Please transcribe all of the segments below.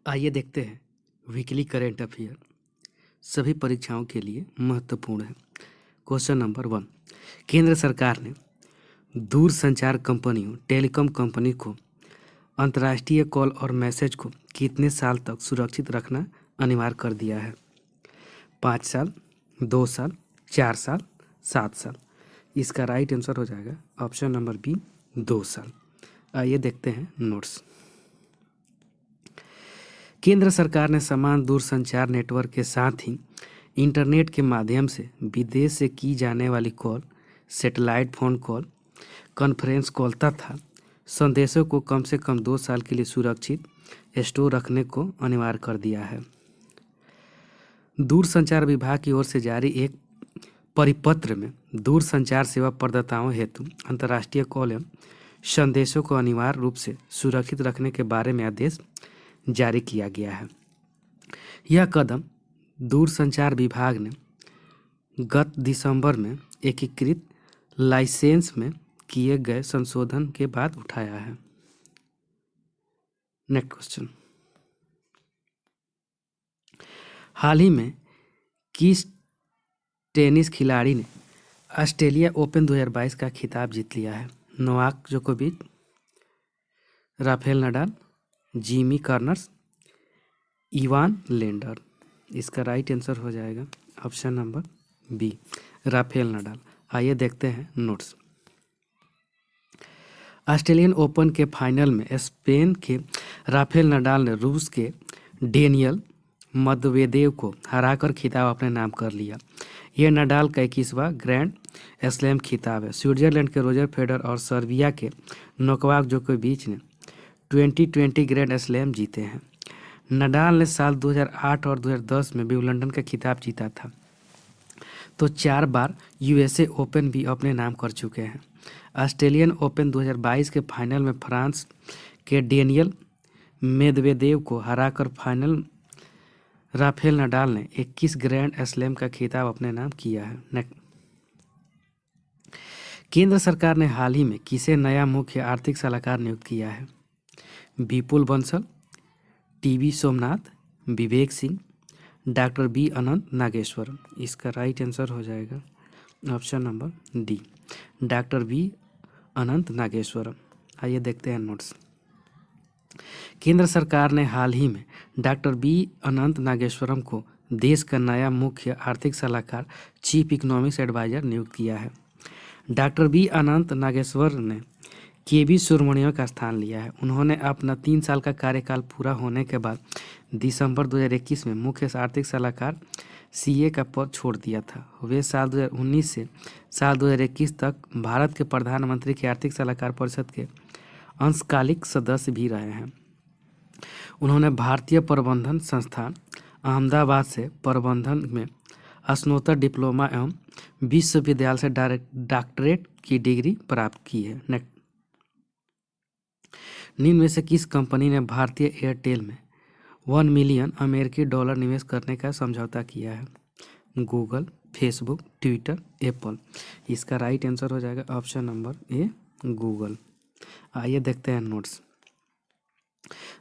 आइए देखते हैं वीकली करेंट अफेयर सभी परीक्षाओं के लिए महत्वपूर्ण है। क्वेश्चन नंबर 1, केंद्र सरकार ने दूरसंचार कंपनियों टेलीकॉम कंपनी को अंतर्राष्ट्रीय कॉल और मैसेज को कितने साल तक सुरक्षित रखना अनिवार्य कर दिया है? 5 साल, 2 साल, 4 साल, 7 साल। इसका राइट आंसर हो जाएगा ऑप्शन नंबर बी, 2 साल। आइए देखते हैं नोट्स। केंद्र सरकार ने समान दूरसंचार नेटवर्क के साथ ही इंटरनेट के माध्यम से विदेश से की जाने वाली call, satellite phone call, conference call तथा संदेशों को कम से कम 2 साल के लिए सुरक्षित स्टोर रखने को अनिवार्य कर दिया है। दूरसंचार विभाग की ओर से जारी एक परिपत्र में दूरसंचार सेवा प्रदाताओं हेतु अंतर्राष्ट्रीय कॉल एवं संदेशों को अनिवार्य रूप से सुरक्षित रखने के बारे में आदेश जारी किया गया है। यह कदम दूरसंचार विभाग ने गत दिसंबर में एकीकृत लाइसेंस में किए गए संशोधन के बाद उठाया है। नेक्स्ट क्वेश्चन, हाल ही में किस टेनिस खिलाड़ी ने ऑस्ट्रेलिया ओपन 2022 का खिताब जीत लिया है? नोवाक जोकोविच, Rafael Nadal, Jimmy Connors, Ivan Lendl. इसका राइट आंसर हो जाएगा option number B, Rafael Nadal. आइए देखते हैं नोट्स। ऑस्ट्रेलियन ओपन के फाइनल में स्पेन के राफेल नडाल ने रूस के डेनियल मेदवेदेव को हराकर खिताब अपने नाम कर लिया। यह नडाल का 21वां ग्रैंड स्लैम खिताब है। स्विट्जरलैंड के रोजर फेडरर और सर्बिया के नोवाक जोकोविच ने 2020 ग्रैंड स्लैम जीते हैं। नडाल ने साल 2008 और 2010 में विंबलडन का खिताब जीता था, तो 4 बार यूएसए ओपन भी अपने नाम कर चुके हैं। ऑस्ट्रेलियन ओपन 2022 के फाइनल में फ्रांस के डेनियल मेदवेदेव को हराकर फाइनल राफेल नडाल ने 21 ग्रैंड स्लैम का खिताब अपने नाम किया है। केंद्र सरकार ने हाल ही में किसे नया मुख्य आर्थिक सलाहकार नियुक्त किया है? Vipul Bansal, TV Somnath, Vivek Singh, doctor B Anant Nageswaran. इसका राइट आंसर हो जाएगा option number D, doctor B Anant Nageswaran. आइए देखते हैं नोट्स। केंद्र सरकार ने हाल ही में डॉक्टर बी अनंत नागेश्वरम को देश का नया मुख्य आर्थिक सलाहकार चीफ इकोनॉमिक्स एडवाइजर नियुक्त किया है। डॉक्टर बी अनंत नागेश्वर ने केवी सुब्रमण्यम का स्थान लिया है। उन्होंने अपना 3 साल का कार्यकाल पूरा होने के बाद दिसंबर 2021 में मुख्य आर्थिक सलाहकार सीए का पद छोड़ दिया था। वे साल 2019 से साल 2021 तक भारत के प्रधानमंत्री की आर्थिक सलाहकार परिषद के अंशकालिक सदस्य भी रहे हैं। उन्होंने भारतीय प्रबंधन संस्थान अहमदाबाद से प्रबंधन में स्नातक डिप्लोमा एवं विश्वविद्यालय से डॉक्टरेट की डिग्री प्राप्त की है। निम्न में से किस कंपनी ने भारतीय एयरटेल में 1 मिलियन अमेरिकी डॉलर निवेश करने का समझौता किया है? Google, Facebook, Twitter, Apple. इसका राइट आंसर हो जाएगा ऑप्शन नंबर ए, गूगल। आइए देखते हैं नोट्स।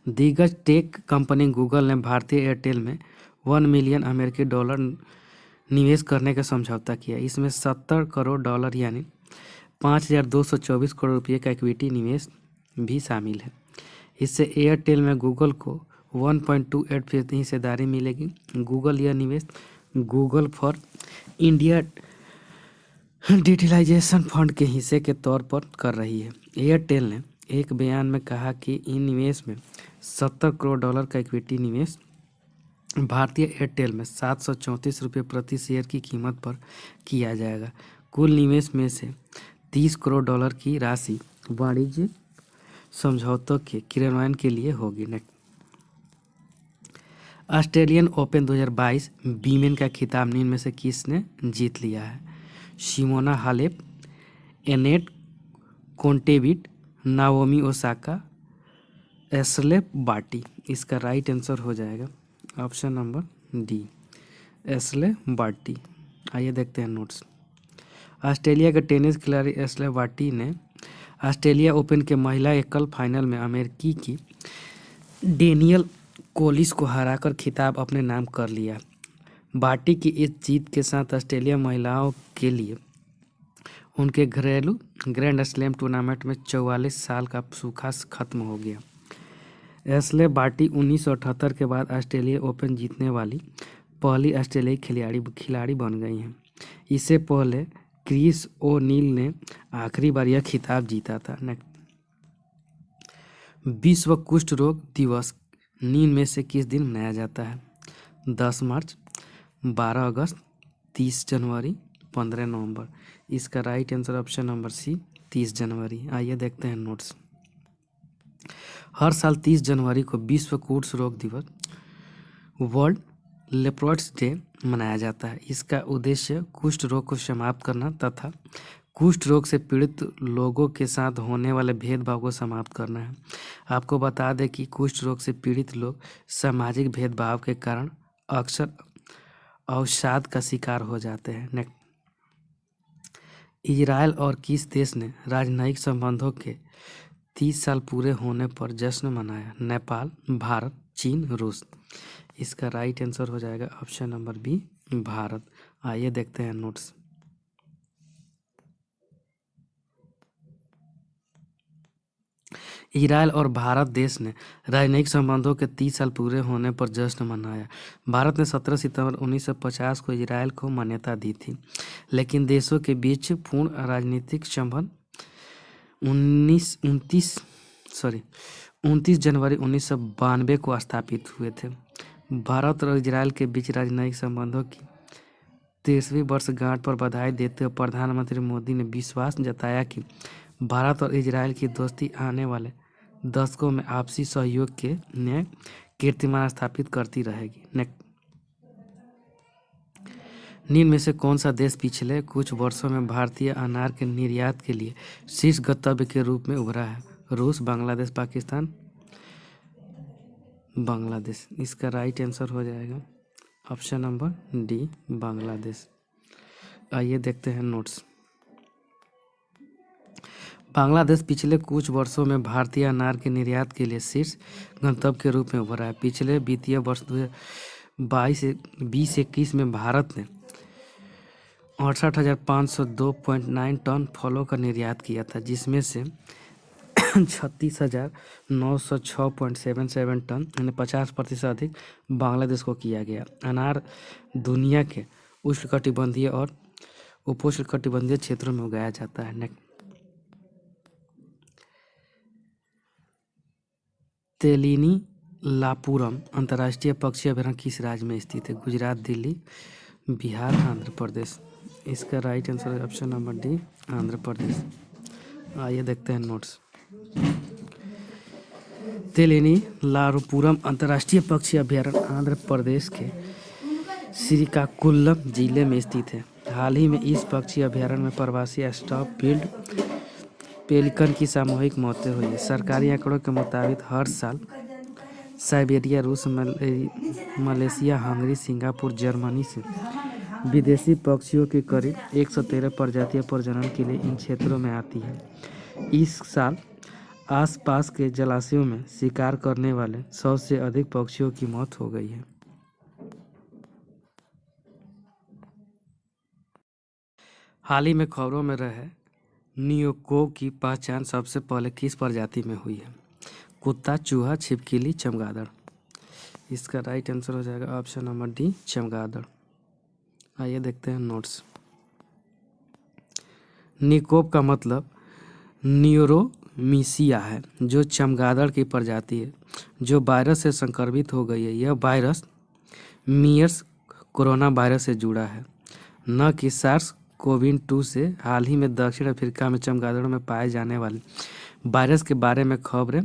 दिग्गज टेक कंपनी गूगल ने भारतीय एयरटेल में 1 मिलियन अमेरिकी डॉलर निवेश करने का समझौता किया। इसमें 70 करोड़ डॉलर यानी 5,224 करोड़ रुपये का इक्विटी निवेश भी शामिल है। इससे एयरटेल में गूगल को 1.28% हिस्सेदारी मिलेगी। गूगल यह निवेश Google for India digitalization fund के हिस्से के तौर पर कर रही है। एयरटेल ने एक बयान में कहा कि इन निवेश में 70 करोड़ डॉलर का इक्विटी निवेश भारतीय एयरटेल में 734 रुपये प्रति शेयर की कीमत पर किया जाएगा। कुल निवेश में से 30 करोड़ डॉलर की राशि वाणिज्य समझौतों के क्रियान्वयन के लिए होगी। ऑस्ट्रेलियन ओपन 2022 वीमेन का खिताब निम्न में से किसने जीत लिया है? Simona Halep, Anett Kontaveit, Naomi Osaka, Ashleigh Barty. इसका राइट आंसर हो जाएगा option number D, Ashleigh Barty. आइए देखते हैं नोट्स। ऑस्ट्रेलिया के टेनिस खिलाड़ी एशले बार्टी ने ऑस्ट्रेलिया ओपन के महिला एकल फाइनल में अमेरिकी की डेनियल कोलिस को हराकर खिताब अपने नाम कर लिया। बाटी की इस जीत के साथ ऑस्ट्रेलिया महिलाओं के लिए उनके घरेलू ग्रैंड स्लैम टूर्नामेंट में 44 साल का सूखा खत्म हो गया। एशले बार्टी 1978 के बाद ऑस्ट्रेलिया ओपन जीतने वाली पहली ऑस्ट्रेलियाई खिलाड़ी बन गई हैं। इससे पहले क्रिस ओ'नील ने आखिरी बार यह खिताब जीता था। विश्व कुष्ठ रोग दिवस नीम में से किस दिन मनाया जाता है? 10 मार्च, 12 अगस्त, 30 जनवरी, 15 नवंबर। इसका right answer option number C 30 जनवरी। आइए देखते हैं नोट्स। हर साल 30 जनवरी को विश्व कुष्ठ रोग दिवस वर्ल्ड लेप्रोइड्स डे मनाया जाता है। इसका उद्देश्य कुष्ठ रोग को समाप्त करना तथा कुष्ठ रोग से पीड़ित लोगों के साथ होने वाले भेदभाव को समाप्त करना है। आपको बता दें कि कुष्ठ रोग से पीड़ित लोग सामाजिक भेदभाव के कारण अक्सर अवसाद का शिकार हो जाते हैं। नेक्स्ट, इजराइल और किस देश ने राजनयिक संबंधों के 30 साल पूरे होने पर जश्न मनाया? नेपाल, भारत, चीन, रूस। इसका राइट आंसर हो जाएगा ऑप्शन नंबर बी भारत। आइए देखते हैं नोट्स। इजराइल और भारत देश ने राजनयिक संबंधों के 30 साल पूरे होने पर जश्न मनाया। भारत ने 17 सितंबर 1950 को इजराइल को मान्यता दी थी, लेकिन देशों के बीच पूर्ण राजनीतिक संबंध 29 जनवरी 1992 को स्थापित हुए थे। भारत और इजराइल के बीच राजनयिक संबंधों की 30वीं वर्षगांठ पर बधाई देते हुए प्रधानमंत्री मोदी ने विश्वास जताया कि भारत और इजराइल की दोस्ती आने वाले दशकों में आपसी सहयोग के नए कीर्तिमान स्थापित करती रहेगी। निम्न में से कौन सा देश पिछले कुछ वर्षों में भारतीय अनार के निर्यात के लिए शीर्ष गंतव्य के रूप में उभरा है? रूस, बांग्लादेश, पाकिस्तान, बांग्लादेश। इसका राइट आंसर हो जाएगा ऑप्शन नंबर डी बांग्लादेश। आइए देखते हैं नोट्स। बांग्लादेश पिछले कुछ वर्षों में भारतीय अनार के निर्यात के लिए शीर्ष गंतव्य के रूप में उभरा है। पिछले वित्तीय वर्ष 2022-21 में भारत ने 68,502.9 टन फलों का निर्यात किया था, जिसमें से 36,906.77 टन यानी 50% अधिक बांग्लादेश को किया गया। अनार दुनिया के उष्णकटिबंधीय और उपोष्णकटिबंधीय क्षेत्रों में उगाया जाता है। तेलिनीलापुरम अंतर्राष्ट्रीय पक्षी अभयारण्य किस राज्य में स्थित है? गुजरात, दिल्ली, बिहार, आंध्र प्रदेश। इसका राइट आंसर है option number D Andhra Pradesh. आइए देखते हैं नोट्स। तेलिनीलापुरम अंतर्राष्ट्रीय पक्षी अभयारण्य आंध्र प्रदेश के श्रीकाकुलम जिले में स्थित है। हाल ही में इस पक्षी अभयारण्य में प्रवासी स्टॉप फील्ड पेलिकन की सामूहिक मौतें हुई है। सरकारी आंकड़ों के मुताबिक हर साल साइबेरिया, रूस, मलेशिया, हंगरी, सिंगापुर, जर्मनी से विदेशी पक्षियों की करीब 113 प्रजातियां प्रजनन के लिए इन क्षेत्रों में आती हैं। इस साल आसपास के जलाशयों में शिकार करने वाले 100 से अधिक पक्षियों की मौत हो गई है। हाल ही में खबरों में रहे नियोको की पहचान सबसे पहले किस प्रजाति में हुई है? कुत्ता, चूहा, छिपकली, चमगादड़। इसका राइट आंसर हो जाएगा ऑप्शन नंबर डी चमगादड़। आइए देखते हैं नोट्स। निकोप का मतलब न्यूरोमीसिया है, जो चमगादड़ की प्रजाति है जो वायरस से संक्रमित हो गई है। यह वायरस मियर्स कोरोना वायरस से जुड़ा है, न कि सार्स कोविड-2 से। हाल ही में दक्षिण अफ्रीका में चमगादड़ों में पाए जाने वाले वायरस के बारे में खबरें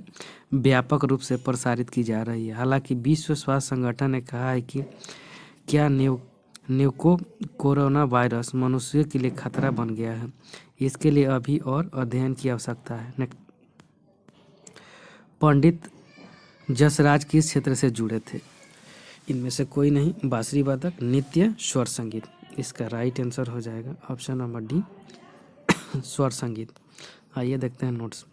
व्यापक रूप से प्रसारित की जा रही है। हालांकि विश्व स्वास्थ्य संगठन ने कहा है कि क्या न्यूको कोरोना वायरस मनुष्य के लिए खतरा बन गया है। इसके लिए अभी और अध्ययन की आवश्यकता है। पंडित जसराज किस क्षेत्र से जुड़े थे? इनमें से कोई नहीं, बांसुरी वादक, नृत्य, स्वर संगीत। इसका राइट आंसर हो जाएगा ऑप्शन नंबर डी स्वर संगीत। आइए देखते हैं नोट्स।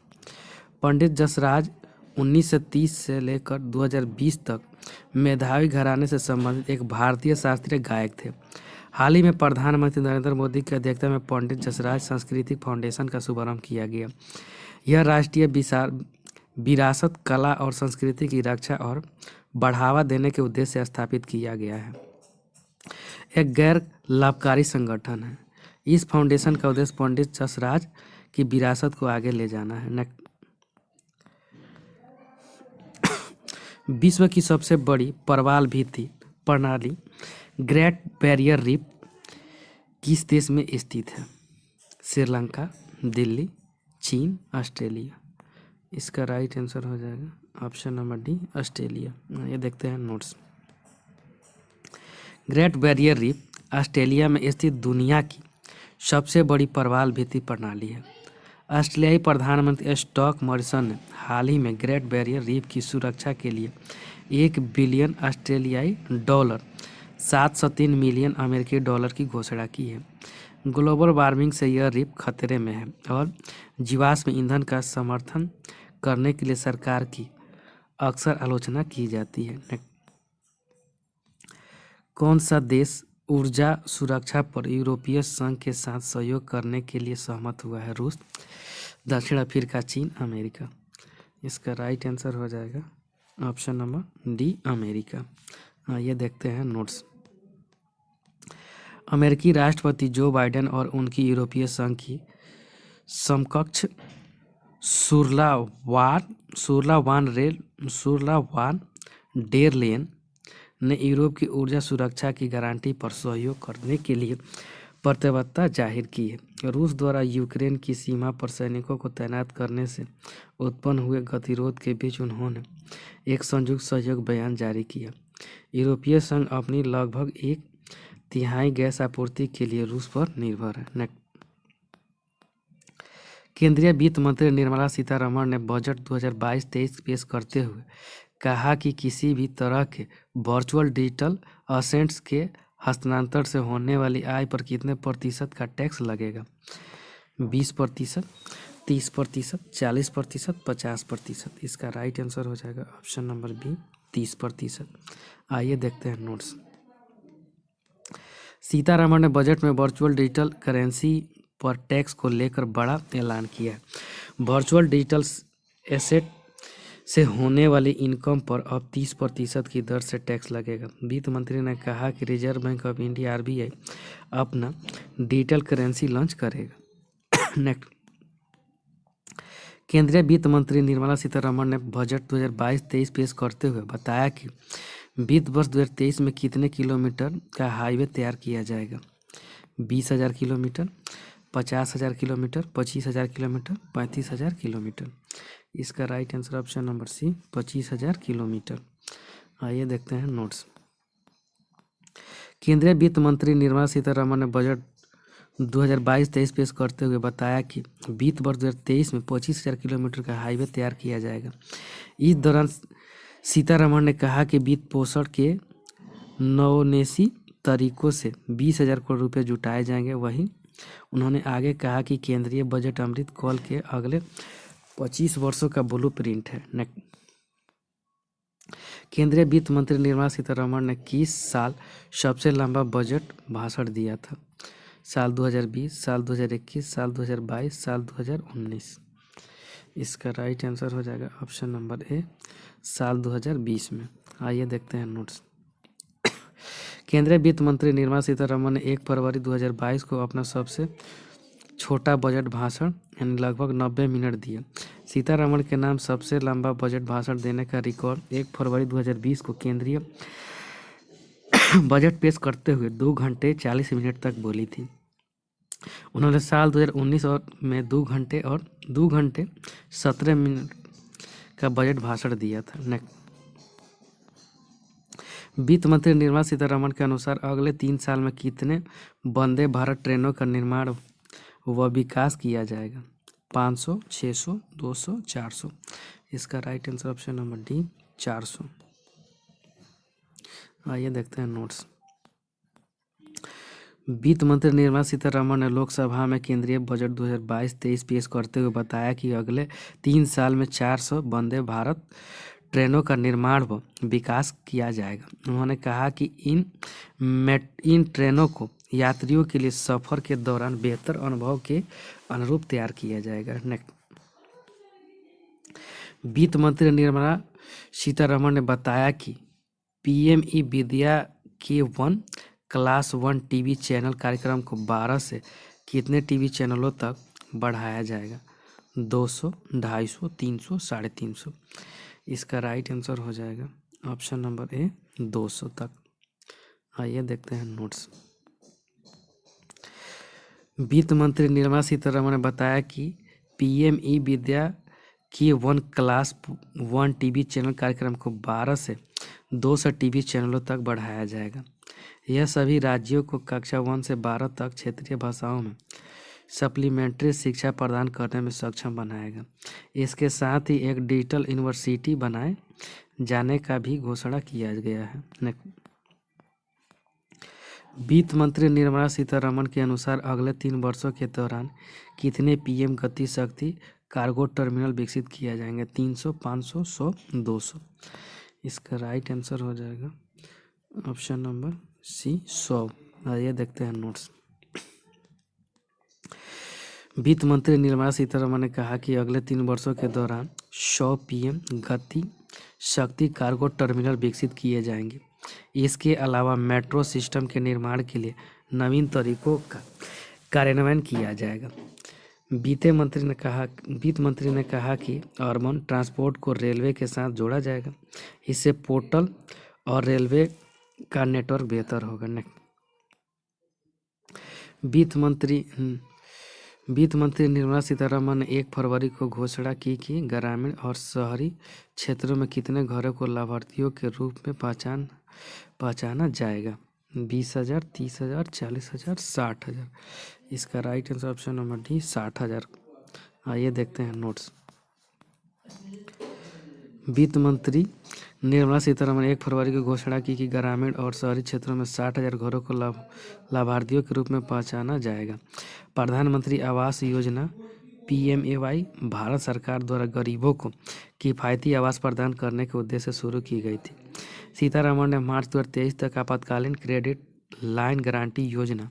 पंडित जसराज 1930 से लेकर 2020 तक मेधावी घराने से संबंधित एक भारतीय शास्त्रीय गायक थे। हाल ही में प्रधानमंत्री नरेंद्र मोदी की अध्यक्षता में पंडित जसराज सांस्कृतिक फाउंडेशन का शुभारंभ किया गया। यह राष्ट्रीय विरासत, कला और संस्कृति की रक्षा और बढ़ावा देने के उद्देश्य से स्थापित किया गया है। एक गैर लाभकारी संगठन है। इस फाउंडेशन का उद्देश्य पंडित जसराज की विरासत को आगे ले जाना है। विश्व की सबसे बड़ी प्रवाल भित्ति प्रणाली ग्रेट बैरियर रीफ किस देश में स्थित है? श्रीलंका, दिल्ली, चीन, ऑस्ट्रेलिया। इसका राइट आंसर हो जाएगा ऑप्शन नंबर डी, ऑस्ट्रेलिया। ये देखते हैं notes. Great barrier reef Australia में स्थित दुनिया की सबसे बड़ी प्रवाल भित्ति प्रणाली है। ऑस्ट्रेलियाई प्रधानमंत्री स्कॉट मॉरिसन ने हाल ही में ग्रेट बैरियर रीफ की सुरक्षा के लिए 1 बिलियन ऑस्ट्रेलियाई डॉलर 703 मिलियन अमेरिकी डॉलर की घोषणा की है। ग्लोबल वार्मिंग से यह रीफ खतरे में है और जीवाश्म ईंधन का समर्थन करने के लिए सरकार की अक्सर आलोचना की जाती है। कौन सा देश ऊर्जा सुरक्षा पर यूरोपीय संघ के साथ सहयोग करने के लिए सहमत हुआ है? रूस, दक्षिण अफ्रीका, चीन, अमेरिका। इसका राइट आंसर हो जाएगा ऑप्शन नंबर डी, अमेरिका। ये देखते हैं नोट्स। अमेरिकी राष्ट्रपति जो बाइडेन और उनकी यूरोपीय संघ की समकक्ष सुरला वान डेर लेन ने यूरोप की ऊर्जा सुरक्षा की गारंटी पर सहयोग करने के लिए प्रतिबद्धता जाहिर की है। रूस द्वारा यूक्रेन की सीमा पर सैनिकों को तैनात करने से उत्पन्न हुए गतिरोध के बीच उन्होंने एक संयुक्त सहयोग बयान जारी किया। यूरोपीय संघ अपनी लगभग 1/3 गैस आपूर्ति के लिए रूस पर निर्भर है। केंद्रीय वित्त मंत्री निर्मला सीतारमण ने बजट 2022-23 पेश करते हुए कहा कि किसी भी तरह के वर्चुअल डिजिटल असेट्स के हस्तांतरण से होने वाली आय पर कितने प्रतिशत का टैक्स लगेगा? 20%, 30%, 40%, 50%। इसका राइट आंसर हो जाएगा ऑप्शन नंबर बी, 30%। आइए देखते हैं नोट्स। सीतारमण ने बजट में वर्चुअल डिजिटल करेंसी पर टैक्स को लेकर बड़ा ऐलान किया है। वर्चुअल डिजिटल एसेट से होने वाली इनकम पर अब 30% की दर से टैक्स लगेगा। वित्त मंत्री ने कहा कि reserve bank of India RBI अपना डिजिटल करेंसी लॉन्च करेगा। नेक्स्ट, केंद्रीय वित्त मंत्री निर्मला सीतारमण ने बजट 2022-23 पेश करते हुए बताया कि वित्त वर्ष 2023 में कितने किलोमीटर का हाईवे तैयार किया जाएगा? 20,000 किलोमीटर, 50,000 किलोमीटर, 25,000 किलोमीटर, 35,000 किलोमीटर। इसका right answer option number C, 25,000 kilometre. आइए देखते हैं नोट्स। केंद्रीय वित्त मंत्री निर्मला सीतारमण ने बजट 2022-23 पेश करते हुए बताया कि वित्त वर्ष 2023 में 25,000 किलोमीटर का हाईवे तैयार किया जाएगा। इस दौरान सीतारमण ने कहा कि वित्त पोषण के नवोन्मेषी तरीकों से 20,000 करोड़ रुपये जुटाए जाएंगे। वहीं उन्होंने आगे कहा कि केंद्रीय बजट अमृत काल के अगले 25 वर्षों का ब्लूप्रिंट है। केंद्रीय वित्त मंत्री निर्मला सीतारमण ने किस साल सबसे लंबा बजट भाषण दिया था? साल 2020, साल 2021, साल 2022, साल 2019। इसका राइट आंसर हो जाएगा ऑप्शन नंबर ए, साल 2020 में। आइए देखते हैं नोट्स। केंद्रीय वित्त मंत्री निर्मला सीतारमण ने 1 फरवरी 2022 को अपना सबसे छोटा बजट भाषण यानी लगभग 90 मिनट दिया। सीतारमण के नाम सबसे लंबा बजट भाषण देने का रिकॉर्ड 1 फरवरी 2020 को केंद्रीय बजट पेश करते हुए 2 घंटे 40 मिनट तक बोली थी। उन्होंने साल 2019 में 2 घंटे 17 मिनट का बजट भाषण दिया था। वित्त मंत्री निर्मला सीतारमण के अनुसार अगले 3 साल में कितने वंदे भारत ट्रेनों का निर्माण व विकास किया जाएगा? 500, 600, 200, 400। इसका right answer option number D, 400। आइए देखते हैं नोट्स। वित्त मंत्री निर्मला सीतारमण ने लोकसभा में केंद्रीय बजट 2022-23 पेश करते हुए बताया कि अगले 3 साल में 400 वंदे भारत ट्रेनों का निर्माण व विकास किया जाएगा। उन्होंने कहा कि इन ट्रेनों को यात्रियों के लिए सफर के दौरान बेहतर अनुभव के अनुरूप तैयार किया जाएगा। वित्त मंत्री निर्मला सीतारमण ने बताया कि पीएमई विद्या के 1 टीवी चैनल कार्यक्रम को 12 से कितने टीवी चैनलों तक बढ़ाया जाएगा? 200, 250, 300, 350। इसका राइट आंसर हो जाएगा ऑप्शन नंबर ए 200 तक। आइए देखते हैं नोट्स। वित्त मंत्री निर्मला सीतारमण ने बताया कि पीएमई विद्या की 1 टीवी चैनल कार्यक्रम को 12 से 200 टीवी चैनलों तक बढ़ाया जाएगा। यह सभी राज्यों को कक्षा 1 से 12 तक क्षेत्रीय भाषाओं में सप्लीमेंट्री शिक्षा प्रदान करने में सक्षम बनाएगा। इसके साथ ही एक डिजिटल यूनिवर्सिटी बनाए जाने का भी घोषणा किया गया है। वित्त मंत्री निर्मला सीतारमण के अनुसार अगले 3 वर्षों के दौरान कितने पीएम गति शक्ति कार्गो टर्मिनल विकसित किया जाएंगे? 300, 500, 100, 200। इसका राइट आंसर हो जाएगा ऑप्शन नंबर सी 100। आइए देखते हैं नोट्स। वित्त मंत्री निर्मला सीतारमण ने कहा कि अगले 3 वर्षों के दौरान 100 पीएम गति शक्ति कार्गो टर्मिनल विकसित किए जाएंगे। इसके अलावा मेट्रो सिस्टम के निर्माण के लिए नवीन तरीकों का कार्यान्वयन किया जाएगा। वित्त मंत्री ने कहा कि अर्बन ट्रांसपोर्ट को रेलवे के साथ जोड़ा जाएगा। इससे पोर्टल और रेलवे का नेटवर्क बेहतर होगा। वित्त मंत्री निर्मला सीतारमण ने 1 फरवरी को घोषणा की कि ग्रामीण और शहरी क्षेत्रों में कितने घरों को लाभार्थियों के रूप में पहचाना जाएगा? 20,000, 30,000, 40,000, 60,000। इसका right answer option number D 60,000। आइए देखते हैं नोट्स। वित्त मंत्री निर्मला सीतारमण 1 फरवरी को घोषणा की कि ग्रामीण और शहरी क्षेत्रों में 60,000 घरों को लाभार्थियों के रूप में पहचाना जाएगा। प्रधानमंत्री आवास योजना पीएमएवाई भारत सरकार द्वारा गरीबों को किफ़ायती आवास प्रदान करने के उद्देश्य से शुरू की गई थी। सीतारमण ने मार्च 2023 तक आपातकालीन क्रेडिट लाइन गारंटी योजना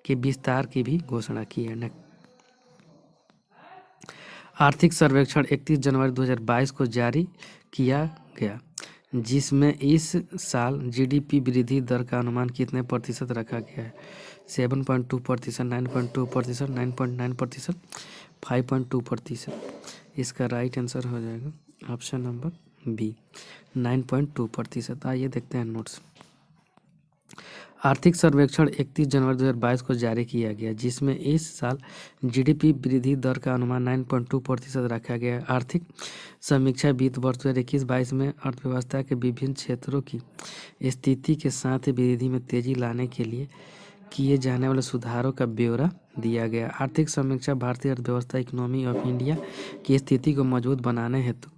के विस्तार की भी घोषणा की है। आर्थिक सर्वेक्षण 31 जनवरी 2022 को जारी किया गया, जिसमें इस साल जीडीपी वृद्धि दर का अनुमान कितने प्रतिशत रखा गया है? 7.2%, 9.2%, 9.9%, 5.2%। इसका राइट आंसर हो जाएगा ऑप्शन नंबर बी 9.2%। आइए देखते हैं नोट्स। आर्थिक सर्वेक्षण 31 जनवरी 2022 को जारी किया गया, जिसमें इस साल जीडीपी वृद्धि दर का अनुमान 9.2% रखा गया है। आर्थिक समीक्षा वित्त वर्ष 2021-22 में अर्थव्यवस्था के विभिन्न क्षेत्रों की स्थिति के साथ ही वृद्धि में तेजी लाने के लिए किए जाने वाले सुधारों का ब्यौरा दिया गया। आर्थिक समीक्षा भारतीय अर्थव्यवस्था इकोनॉमी ऑफ इंडिया की स्थिति को मजबूत बनाने हेतु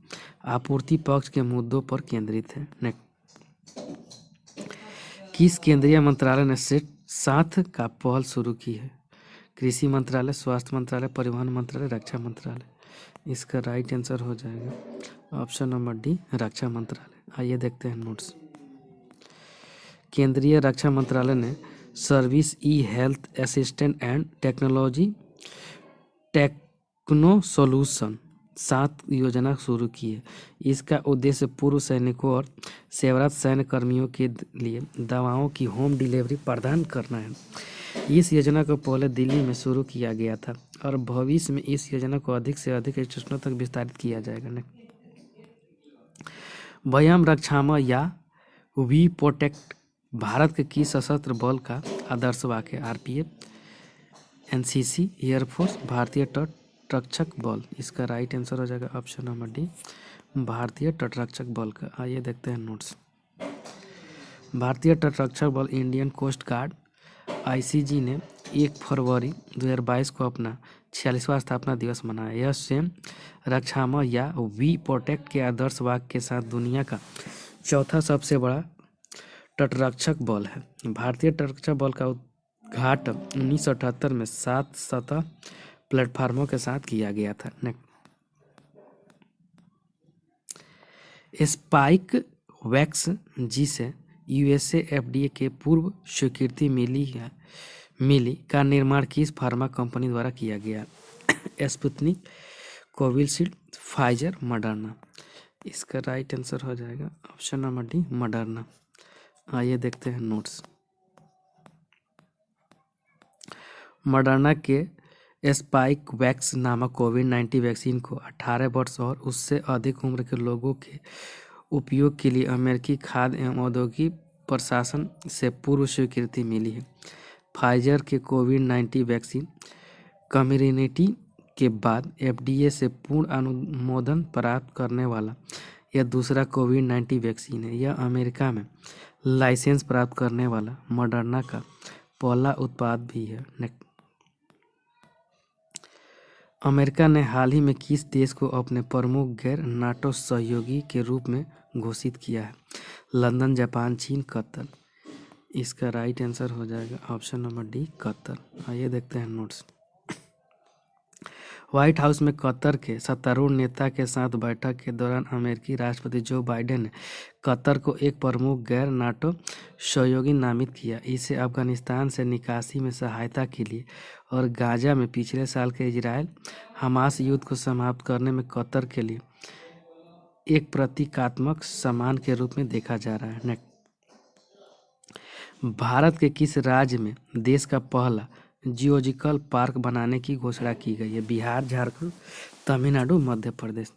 आपूर्ति पक्ष के मुद्दों पर केंद्रित है। किस केंद्रीय मंत्रालय ने साथ का पहल शुरू की है? कृषि मंत्रालय, स्वास्थ्य मंत्रालय, परिवहन मंत्रालय, रक्षा मंत्रालय। इसका राइट आंसर हो जाएगा ऑप्शन नंबर डी रक्षा मंत्रालय। आइए देखते हैं नोट्स। केंद्रीय रक्षा मंत्रालय ने service E health assistant and technology techno solution 7 योजना शुरू की है। इसका उद्देश्य पूर्व सैनिकों और सेवारत सैन्य कर्मियों के लिए दवाओं की होम डिलीवरी प्रदान करना है। इस योजना को पहले दिल्ली में शुरू किया गया था और भविष्य में इस योजना को अधिक से अधिक स्टेशनों तक विस्तारित किया जाएगा। वयम रक्षाम या वी प्रोटेक्ट भारत के किस सशस्त्र बल का आदर्श वाक्य? आरपीएफ, एनसीसी, एयरफोर्स, भारतीय तट रक्षक बल। इसका राइट आंसर हो जाएगा ऑप्शन नंबर डी भारतीय तटरक्षक बल का। आइए देखते हैं नोट्स। भारतीय तटरक्षक बल इंडियन कोस्ट गार्ड आईसीजी ने 1 फरवरी 2022 को अपना 46वां स्थापना दिवस मनाया। यह स्वयं रक्षाम या वी प्रोटेक्ट के आदर्श वाक्य के साथ दुनिया का चौथा सबसे बड़ा तटरक्षक बल है। भारतीय तटरक्षक बल का घाट 1978 में 7 सतह प्लेटफार्मों के साथ किया गया था। स्पाइक वैक्स, जिसे यूएसए एफडीए के पूर्व स्वीकृति मिली का निर्माण किस फार्मा कंपनी द्वारा किया गया? Sputnik, Covishield, Pfizer, Moderna. इसका राइट आंसर हो जाएगा ऑप्शन नंबर डी, मडर्ना। आइए देखते हैं नोट्स। मडर्ना के स्पाइक वैक्स नामक कोविड-19 वैक्सीन को 18 वर्ष और उससे अधिक उम्र के लोगों के उपयोग के लिए अमेरिकी खाद्य एवं औद्योगिक प्रशासन से पूर्व स्वीकृति मिली है। फाइजर के कोविड-19 वैक्सीन कम्युनिटी के बाद एफडीए से पूर्ण अनुमोदन प्राप्त करने वाला यह दूसरा कोविड-19 वैक्सीन है। यह अमेरिका में लाइसेंस प्राप्त करने वाला मडर्ना का पहला उत्पाद भी है। अमेरिका ने हाल ही में किस देश को अपने प्रमुख गैर नाटो सहयोगी के रूप में घोषित किया है? लंदन, जापान, चीन, कतर। इसका राइट आंसर हो जाएगा ऑप्शन नंबर डी, कतर। आइए देखते हैं नोट्स। व्हाइट हाउस में कतर के सत्तारूढ़ नेता के साथ बैठक के दौरान अमेरिकी राष्ट्रपति जो बाइडेन ने कतर को एक प्रमुख गैर नाटो सहयोगी नामित किया। इसे अफगानिस्तान से निकासी में सहायता के लिए और गाजा में पिछले साल के इजरायल हमास युद्ध को समाप्त करने में कतर के लिए एक प्रतीकात्मक सम्मान के रूप में देखा जा रहा है। भारत के किस राज्य में देश का पहला जियोलॉजिकल पार्क बनाने की घोषणा की गई है? बिहार, झारखंड, तमिलनाडु, मध्य प्रदेश।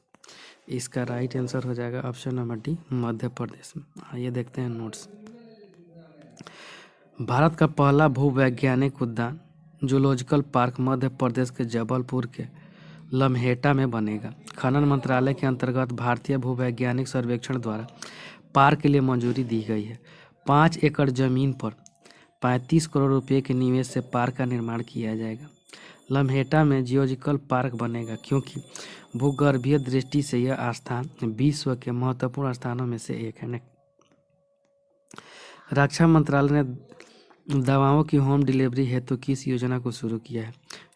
इसका राइट आंसर हो जाएगा option number D, Madhya Pradesh. आइए देखते हैं नोट्स। भारत का पहला भूवैज्ञानिक उद्यान जूलॉजिकल पार्क मध्य प्रदेश के जबलपुर के लम्हेटा में बनेगा। खनन मंत्रालय के अंतर्गत भारतीय भूवैज्ञानिक सर्वेक्षण द्वारा पार्क के लिए मंजूरी दी गई है। 5 एकड़ जमीन पर 35 करोड़ रुपए के निवेश से पार्क का निर्माण किया जाएगा। लम्हेटा में जियोलॉजिकल पार्क बनेगा क्योंकि भूगर्भीय दृष्टि से यह स्थान विश्व के महत्वपूर्ण स्थानों में से एक है। रक्षा मंत्रालय ने दवाओं की होम डिलीवरी हेतु किस योजना को शुरू किया है?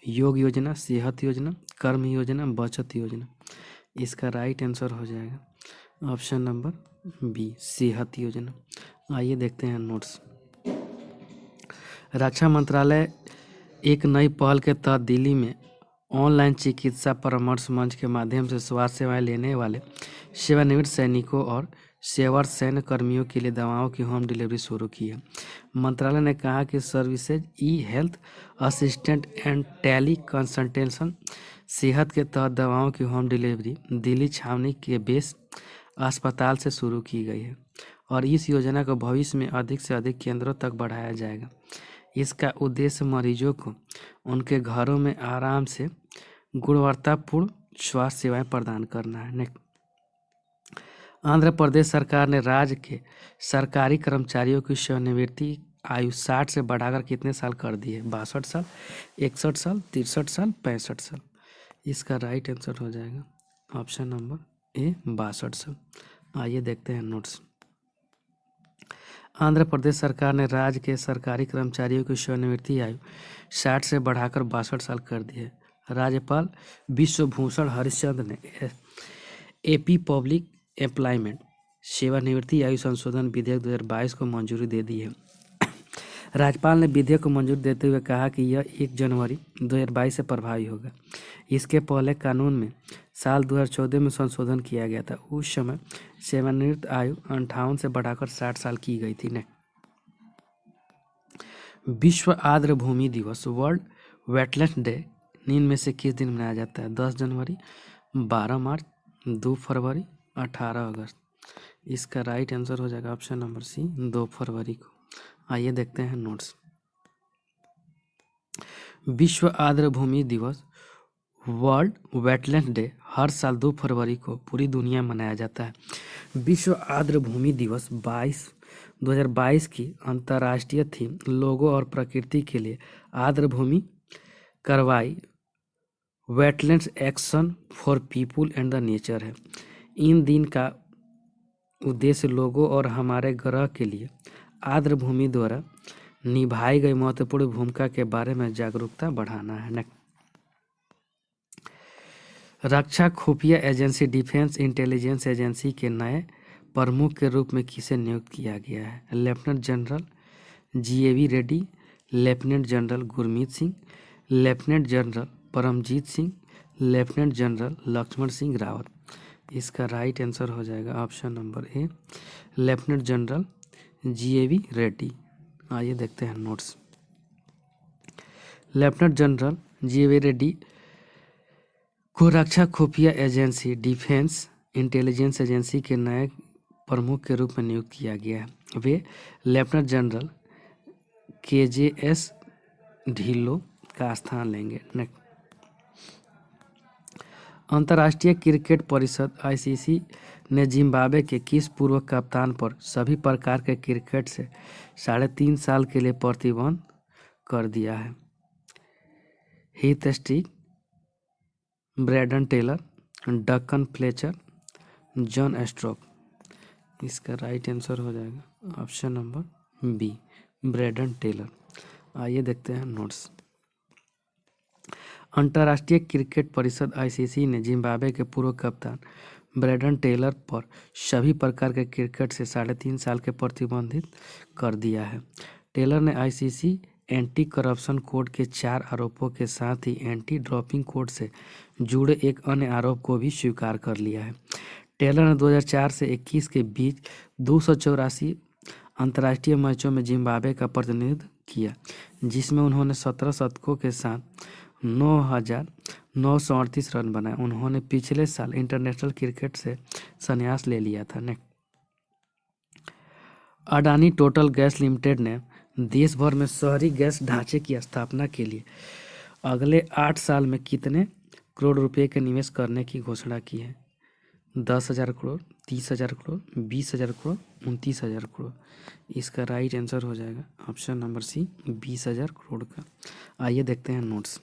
योग योजना, सेहत योजना, कर्म योजना, बचत योजना। इसका राइट आंसर हो जाएगा ऑप्शन नंबर बी, सेहत योजना। आइए देखते हैं नोट्स। रक्षा मंत्रालय एक नई पहल के तहत दिल्ली में ऑनलाइन चिकित्सा परामर्श मंच के माध्यम से स्वास्थ्य सेवाएं लेने वाले सेवानिवृत्त सैनिकों और सेवारत सैन्य कर्मियों के लिए दवाओं की होम डिलीवरी शुरू की है। मंत्रालय ने कहा कि services E health assistant and tele consultation सेहत के तहत दवाओं की होम डिलीवरी दिल्ली छावनी के बेस अस्पताल से शुरू की गई है और इस योजना को भविष्य में अधिक से अधिक केंद्रों तक बढ़ाया जाएगा। इसका उद्देश्य मरीजों को उनके घरों में आराम से गुणवत्तापूर्ण स्वास्थ्य सेवाएं प्रदान करना है। आंध्र प्रदेश सरकार ने राज्य के सरकारी कर्मचारियों की सेवानिवृत्ति आयु 60 से बढ़ाकर कितने साल कर दी है? 62 साल, 61 साल, 63 साल, 65 साल। इसका राइट आंसर हो जाएगा ऑप्शन नंबर ए, 62 साल। आइए देखते हैं नोट्स। आंध्र प्रदेश सरकार ने राज्य के सरकारी कर्मचारियों की सेवानिवृत्ति आयु 60 से बढ़ाकर 62 साल कर दी है। राज्यपाल विश्वभूषण हरिचंद्र ने एपी पब्लिक एम्प्लॉयमेंट सेवानिवृत्ति आयु संशोधन विधेयक 2022 को मंजूरी दे दी है। राज्यपाल ने विधेयक को मंजूरी देते हुए कहा कि यह 1 जनवरी 2022 से प्रभावी होगा। इसके पहले कानून में साल 2014 में संशोधन किया गया था। उस समय सेवानिवृत्त आयु 58 से बढ़ाकर 60 साल की गई थी। विश्व आर्द्र भूमि दिवस वर्ल्ड वेटलैंड डे निम्न में से किस दिन मनाया जाता है? 10 जनवरी, 12 मार्च, 2 फरवरी, 18 अगस्त। इसका राइट आंसर हो जाएगा ऑप्शन नंबर सी, 2 फरवरी को। आइए देखते हैं नोट्स। विश्व आर्द्र भूमि दिवस वर्ल्ड वेटलैंड डे हर साल 2 फरवरी को पूरी दुनिया में मनाया जाता है। विश्व आर्द्र भूमि दिवस 2022 की अंतर्राष्ट्रीय थीम लोगों और प्रकृति के लिए आर्द्र भूमि कार्रवाई wetlands action for people and the nature है। इन दिन का उद्देश्य लोगों और हमारे ग्रह के लिए आर्द्र भूमि द्वारा निभाई गई महत्वपूर्ण भूमिका के बारे में जागरूकता बढ़ाना है। नेक्स्ट, रक्षा खुफिया एजेंसी डिफेंस इंटेलिजेंस एजेंसी के नए प्रमुख के रूप में किसे नियुक्त किया गया है? Lieutenant general G A V Reddy, lieutenant general Gurmeet Singh, lieutenant general Paramjit Singh, lieutenant general Lakshman Singh Rawat. इसका राइट आंसर हो जाएगा option number A, lieutenant general G A V Reddy. आइए देखते हैं notes. Lieutenant general G A V Reddy को रक्षा खुफिया एजेंसी डिफेंस इंटेलिजेंस एजेंसी के नए प्रमुख के रूप में नियुक्त किया गया है। वे लेफ्टिनेंट जनरल केजेएस ढिल्लो का स्थान लेंगे। नेक्स्ट, अंतर्राष्ट्रीय क्रिकेट परिषद आईसीसी ने जिम्बाब्वे के किस पूर्व कप्तान पर सभी प्रकार के क्रिकेट से 3.5 साल के लिए प्रतिबंध कर दिया है? Heath Streak, Brendon Taylor, Duncan Fletcher, John Stroke. इसका राइट आंसर हो जाएगा option number B, Brendon Taylor. आइए देखते हैं नोट्स। अंतर्राष्ट्रीय क्रिकेट परिषद आईसीसी ने जिम्बाब्वे के पूर्व कप्तान ब्रैडन टेलर पर सभी प्रकार के क्रिकेट से 3.5 साल के प्रतिबंधित कर दिया है। टेलर ने आईसीसी एंटी करप्शन कोड के 4 आरोपों के साथ ही एंटी डोपिंग कोड से जुड़े एक अन्य आरोप को भी स्वीकार कर लिया है। टेलर ने 2004 से 21 के बीच 284 अंतर्राष्ट्रीय मैचों में जिम्बाब्वे का प्रतिनिधित्व किया, जिसमें उन्होंने 17 शतकों के साथ 9,938 रन बनाए। उन्होंने पिछले साल इंटरनेशनल क्रिकेट से संन्यास ले लिया था। Next, Adani total gas limited ने देश भर में शहरी गैस ढांचे की स्थापना के लिए अगले 8 साल में कितने करोड़ रुपए के निवेश करने की घोषणा की है? 10,000 करोड़, 30,000 करोड़, 20,000 करोड़, 29,000 करोड़। इसका राइट आंसर हो जाएगा ऑप्शन नंबर सी, 20,000 करोड़ का। आइए देखते हैं नोट्स।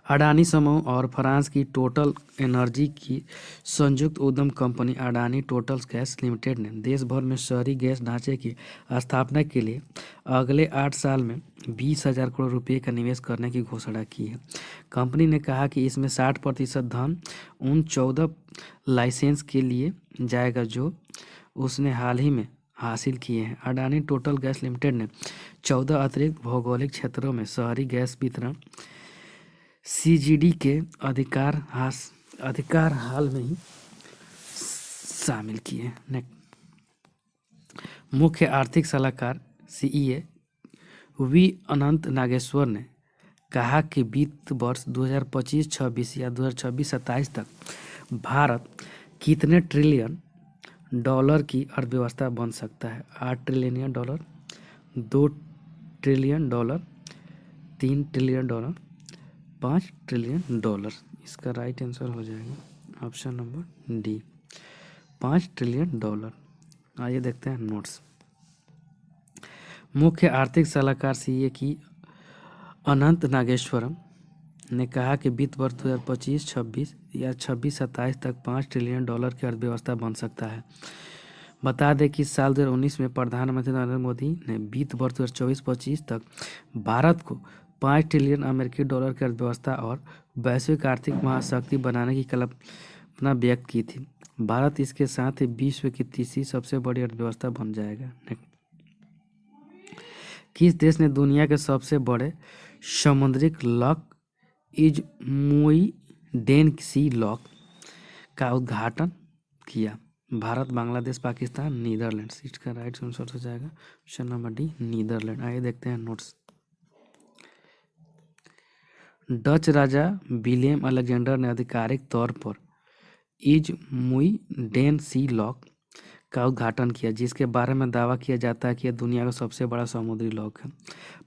अडानी समूह और फ्रांस की टोटल एनर्जी की संयुक्त उद्यम company Adani total gas limited ने देश भर में शहरी गैस ढांचे की स्थापना के लिए अगले 8 साल में 20,000 करोड़ रुपए का निवेश करने की घोषणा की है। कंपनी ने कहा कि इसमें 60% धन उन 14 लाइसेंस के लिए जाएगा जो उसने हाल ही में हासिल किए हैं। अडानी टोटल गैस लिमिटेड ने 14 अतिरिक्त भौगोलिक क्षेत्रों में शहरी गैस वितरण सीजीडी के अधिकार हाल में ही शामिल किए। मुख्य आर्थिक सलाहकार सीईए वी अनंत नागेश्वर ने कहा कि वित्त वर्ष 2025-26 या 2026-27 तक भारत कितने ट्रिलियन डॉलर की अर्थव्यवस्था बन सकता है? 8 trillion dollar, 2 trillion dollar, 3 trillion dollar, 5 trillion dollar. इसका राइट आंसर हो जाएगा option number D, 5 trillion dollar. आइए देखते हैं नोट्स। मुख्य आर्थिक सलाहकार सीए की अनंत नागेश्वरम ने कहा कि वित्त वर्ष 2025-26 या 26-27 तक 5 ट्रिलियन डॉलर की अर्थव्यवस्था बन सकता है। बता दें कि साल 2019 में प्रधानमंत्री नरेंद्र मोदी ने वित्त वर्ष 2024-25 तक भारत को 5 ट्रिलियन अमेरिकी डॉलर की अर्थव्यवस्था और वैश्विक आर्थिक महाशक्ति बनाने की कल्पना व्यक्त की थी। भारत इसके साथ ही विश्व की तीसरी सबसे बड़ी अर्थव्यवस्था बन जाएगा। किस देश ने दुनिया के सबसे बड़े समुद्रिक लॉक इजमुइडेन सी लॉक का उद्घाटन किया? भारत, बांग्लादेश, पाकिस्तान, नीदरलैंड। इसका राइट आंसर हो जाएगा ऑप्शन नंबर डी, नीदरलैंड। आइए देखते हैं नोट्स। डच राजा विलियम अलेक्जेंडर ने आधिकारिक तौर पर इजमुइडेन सी लॉक का उद्घाटन किया, जिसके बारे में दावा किया जाता है कि यह दुनिया का सबसे बड़ा समुद्री लॉक है।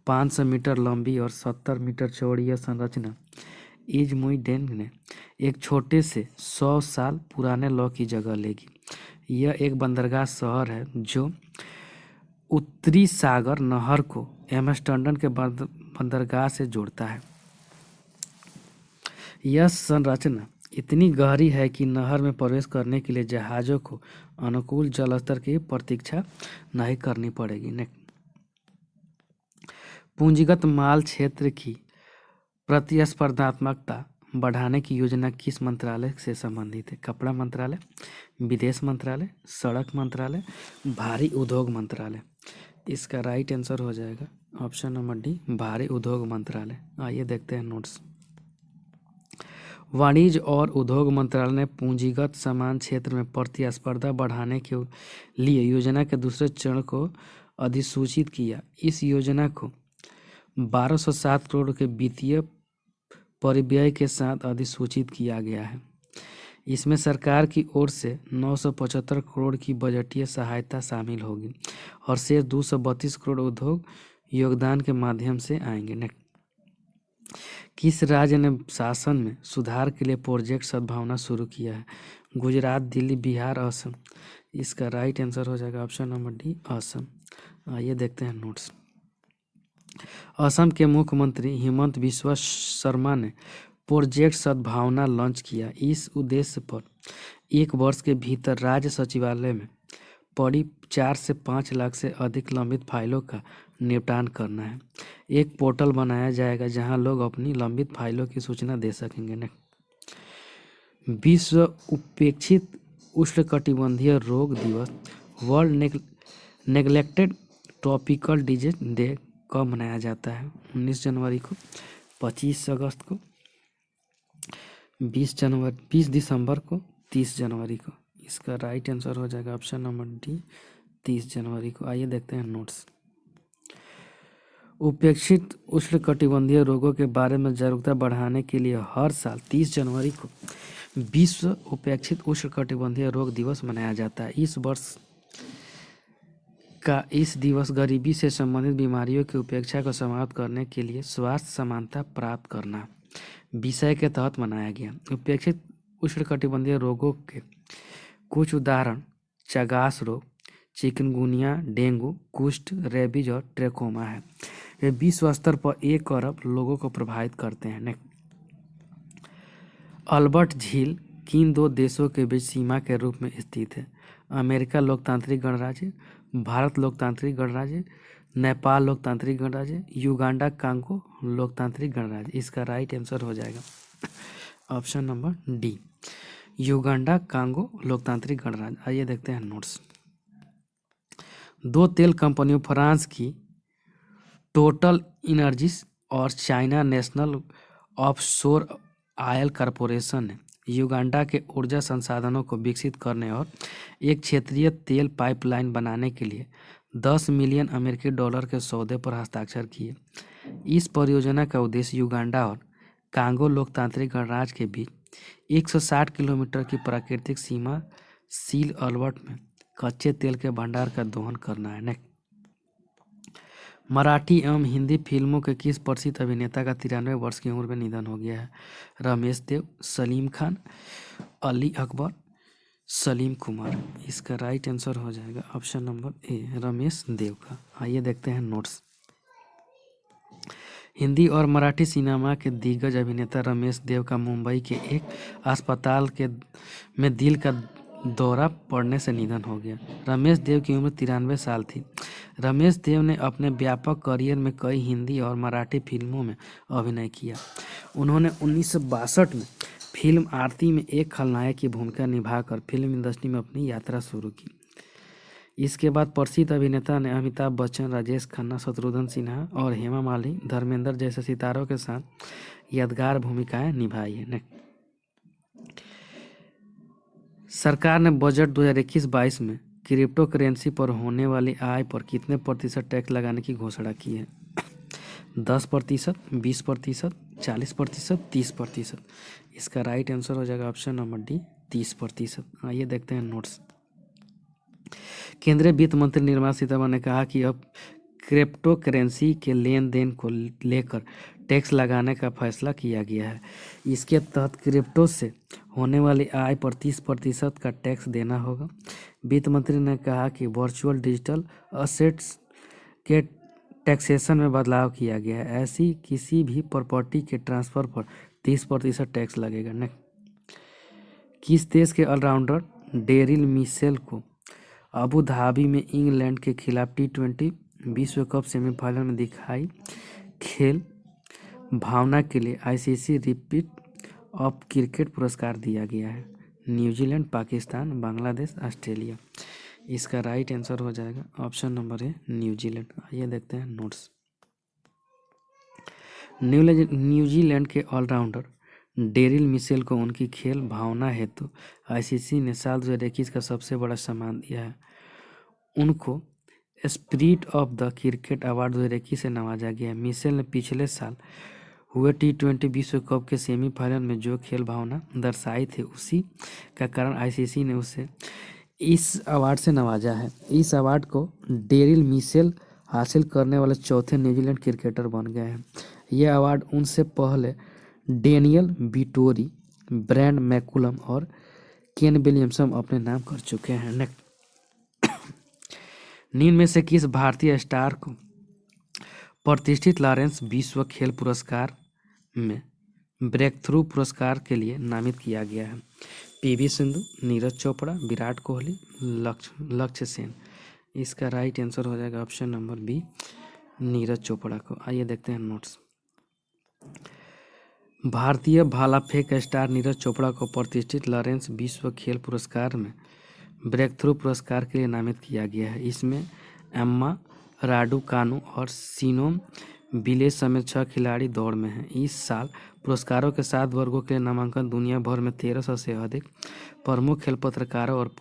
500 मीटर लंबी और 70 मीटर चौड़ी यह संरचना इजमुइडेन ने एक छोटे से 100 साल पुराने लॉक की जगह लेगी। यह एक बंदरगाह शहर है जो उत्तरी सागर नहर को एम्स्टर्डम के बंदरगाह से जोड़ता है। यह संरचना इतनी गहरी है कि नहर में प्रवेश करने के लिए जहाज़ों को अनुकूल जल स्तर की प्रतीक्षा नहीं करनी पड़ेगी। पूंजीगत माल क्षेत्र की प्रतिस्पर्धात्मकता बढ़ाने की योजना किस मंत्रालय से संबंधित है? कपड़ा मंत्रालय, विदेश मंत्रालय, सड़क मंत्रालय, भारी उद्योग मंत्रालय। इसका राइट आंसर हो जाएगा ऑप्शन नंबर डी, भारी उद्योग मंत्रालय। आइए देखते हैं नोट्स। वाणिज्य और उद्योग मंत्रालय ने पूंजीगत सामान क्षेत्र में प्रतिस्पर्धा बढ़ाने के लिए योजना के दूसरे चरण को अधिसूचित किया। इस योजना को 1207 करोड़ के वित्तीय परिव्यय के साथ अधिसूचित किया गया है। इसमें सरकार की ओर से 975 करोड़ की बजटीय सहायता शामिल होगी और शेष 232 करोड़ उद्योग योगदान के माध्यम से आएंगे। नेक्स्ट, किस राज्य ने शासन में सुधार के लिए प्रोजेक्ट सद्भावना शुरू किया है? गुजरात, दिल्ली, बिहार, असम। इसका राइट आंसर हो जाएगा ऑप्शन नंबर डी, असम। आइए देखते हैं नोट्स। असम के मुख्यमंत्री हिमंत बिस्वा शर्मा ने प्रोजेक्ट सद्भावना लॉन्च किया। इस उद्देश्य पर 1 वर्ष के भीतर राज्य सचिवालय में पड़ी 4 से 5 लाख से अधिक लंबित फाइलों का निपटान करना है। एक पोर्टल बनाया जाएगा जहां लोग अपनी लंबित फाइलों की सूचना दे सकेंगे। विश्व उपेक्षित उष्णकटिबंधीय रोग दिवस, world neglected tropical disease day कब मनाया जाता है? 19 जनवरी को, 25 अगस्त को, 20 दिसंबर को, 30 जनवरी को। इसका राइट आंसर हो जाएगा ऑप्शन नंबर डी, 30 जनवरी को। आइए देखते हैं नोट्स। उपेक्षित उष्णकटिबंधीय रोगों के बारे में जागरूकता बढ़ाने के लिए हर साल 30 जनवरी को विश्व उपेक्षित उष्णकटिबंधीय रोग दिवस मनाया जाता है। इस वर्ष का इस दिवस गरीबी से संबंधित बीमारियों की उपेक्षा को समाप्त करने के लिए स्वास्थ्य समानता प्राप्त करना विषय के तहत मनाया गया। उपेक्षित उष्णकटिबंधीय रोगों के कुछ उदाहरण चगास रोग, चिकनगुनिया, डेंगू, कुष्ठ, रेबीज और ट्रेकोमा है। ये विश्व स्तर पर 1 अरब लोगों को प्रभावित करते हैं। अल्बर्ट झील किन 2 देशों के बीच सीमा के रूप में स्थित है? अमेरिका लोकतांत्रिक गणराज्य, भारत लोकतांत्रिक गणराज्य, नेपाल लोकतांत्रिक गणराज्य, युगांडा कांगो लोकतांत्रिक गणराज्य। इसका राइट आंसर हो जाएगा option number D, Uganda Congo लोकतांत्रिक गणराज्य। आइए देखते हैं नोट्स। 2 तेल कंपनियों फ्रांस की टोटल एनर्जीज और China national offshore oil corporation ने युगांडा के ऊर्जा संसाधनों को विकसित करने और एक क्षेत्रीय तेल पाइपलाइन बनाने के लिए 10 मिलियन अमेरिकी डॉलर के सौदे पर हस्ताक्षर किए। इस परियोजना का उद्देश्य युगांडा और कांगो लोकतांत्रिक गणराज्य के बीच 160 किलोमीटर की प्राकृतिक सीमा सील अल्बर्ट में कच्चे तेल के भंडार का दोहन करना है। मराठी एवं हिंदी फिल्मों के किस प्रसिद्ध अभिनेता का 93 वर्ष की उम्र में निधन हो गया है? रमेश देव, सलीम खान, अली अकबर, सलीम कुमार। इसका राइट आंसर हो जाएगा ऑप्शन नंबर ए, रमेश देव का। आइए देखते हैं नोट्स। हिंदी और मराठी सिनेमा के दिग्गज अभिनेता रमेश देव का मुंबई के एक अस्पताल में दिल का दौरा पड़ने से निधन हो गया। रमेश देव की उम्र 93 साल थी। रमेश देव ने अपने व्यापक करियर में कई हिंदी और मराठी फिल्मों में अभिनय किया। उन्होंने 1962 में फिल्म आरती में एक खलनायक की भूमिका निभाकर फिल्म इंडस्ट्री में अपनी यात्रा शुरू की। इसके बाद प्रसिद्ध अभिनेता ने अमिताभ बच्चन, राजेश खन्ना, शत्रुघ्न सिन्हा और हेमा मालिनी, धर्मेंद्र जैसे सितारों के साथ यादगार भूमिकाएं निभाई है। सरकार ने बजट 2021-22 में क्रिप्टो करेंसी पर होने वाली आय पर कितने प्रतिशत टैक्स लगाने की घोषणा की है? 10%, 20%, 40%, 30%। इसका राइट आंसर हो जाएगा ऑप्शन नंबर डी, 30%। आइए देखते हैं नोट्स। केंद्रीय वित्त मंत्री निर्मला सीतारमण ने कहा कि अब क्रिप्टो करेंसी के लेन देन को लेकर टैक्स लगाने का फैसला किया गया है। इसके तहत क्रिप्टो से होने वाली आय पर 30% का टैक्स देना होगा। वित्त मंत्री ने कहा कि वर्चुअल डिजिटल असेट्स के टैक्सेशन में बदलाव किया गया है। ऐसी किसी भी प्रॉपर्टी के ट्रांसफर पर 30% टैक्स लगेगा। किस देश के ऑलराउंडर डेरिल मिशेल को अबू धाबी में इंग्लैंड के खिलाफ T20 विश्व कप सेमीफाइनल में दिखाई खेल भावना के लिए आईसीसी रिपीट ऑफ क्रिकेट पुरस्कार दिया गया है? New Zealand, Pakistan, Bangladesh, Australia. इसका राइट आंसर हो जाएगा ऑप्शन नंबर ए, न्यूजीलैंड। आइए देखते हैं नोट्स। न्यूजीलैंड के ऑलराउंडर डेरिल मिशेल को उनकी खेल भावना हेतु आईसीसी ने साल 2021 का सबसे बड़ा सम्मान दिया है। उनको spirit of the cricket award 2021 से नवाजा गया है। मिशेल ने पिछले साल हुए T20 विश्व कप के सेमीफाइनल में जो खेल भावना दर्शाई थी, उसी का कारण आईसीसी ने उसे इस अवार्ड से नवाजा है। इस अवार्ड को डेरिल मिशेल हासिल करने वाले चौथे न्यूजीलैंड क्रिकेटर बन गए हैं। यह अवार्ड उनसे पहले डेनियल विटोरी, ब्रैंड मैकुलम और केन विलियमसन अपने नाम कर चुके हैं। निम्न में से किस भारतीय स्टार को प्रतिष्ठित लॉरेंस विश्व खेल पुरस्कार में ब्रेक थ्रू पुरस्कार के लिए नामित किया गया है? पीवी सिंधु, नीरज चोपड़ा, विराट कोहली, लक्ष्य सेन। इसका राइट आंसर हो जाएगा option number B, Neeraj Chopra को। आइए देखते हैं नोट्स। भारतीय भाला फेंक स्टार नीरज चोपड़ा को प्रतिष्ठित लॉरेंस विश्व खेल पुरस्कार में ब्रेक थ्रू पुरस्कार के लिए नामित किया गया है। इसमें एम्मा राडुकानु और सीनोम बिले समेत 6 खिलाड़ी दौड़ में हैं। इस साल पुरस्कारों के 7 वर्गों के लिए नामांकन दुनिया भर में 1300 से अधिक प्रमुख खेल पत्रकारों और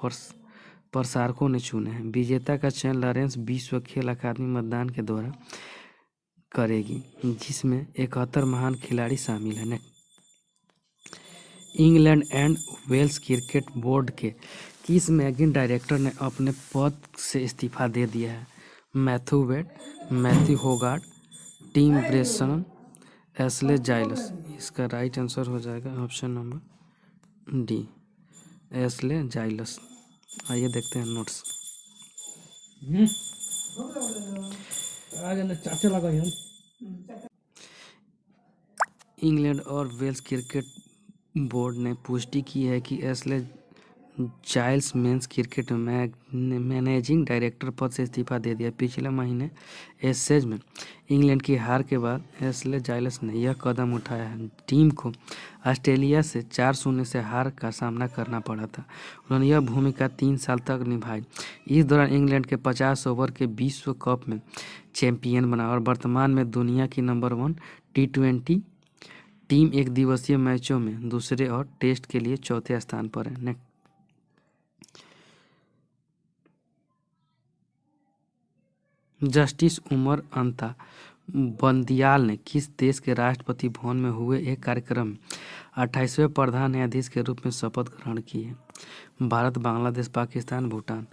प्रसारकों ने चुने हैं। विजेता का चयन लॉरेंस विश्व खेल अकादमी मतदान के द्वारा करेगी, जिसमें 71 महान खिलाड़ी शामिल हैं। England and Wales cricket board के किस मैगजीन डायरेक्टर ने अपने पद से इस्तीफा दे दिया है? Matthew Wade, Matthew Hoggard, Tim Bresnan, Ashley Giles. इसका राइट आंसर हो जाएगा option number D, Ashley Giles. आइए देखते हैं नोट्स। इंग्लैंड और वेल्स क्रिकेट बोर्ड ने पुष्टि की है कि Ashley Giles men's cricket managing director पद से इस्तीफा दे दिया। पिछले महीने एशेज में इंग्लैंड की हार के बाद एस्ले जाइल्स ने यह कदम उठाया है। टीम को ऑस्ट्रेलिया से 4-0 से हार का सामना करना पड़ा था। उन्होंने यह भूमिका 3 साल तक निभाई। इस दौरान इंग्लैंड के 50 ओवर के विश्व कप में चैंपियन बना और वर्तमान में दुनिया की नंबर 1 T20 टीम एक दिवसीय मैचों में दूसरे और टेस्ट के लिए चौथे स्थान पर है। जस्टिस उमर अंता बंदियाल ने किस देश के राष्ट्रपति भवन में हुए एक कार्यक्रम में 28वें प्रधान न्यायाधीश के रूप में शपथ ग्रहण की है? भारत, बांग्लादेश, पाकिस्तान, भूटान।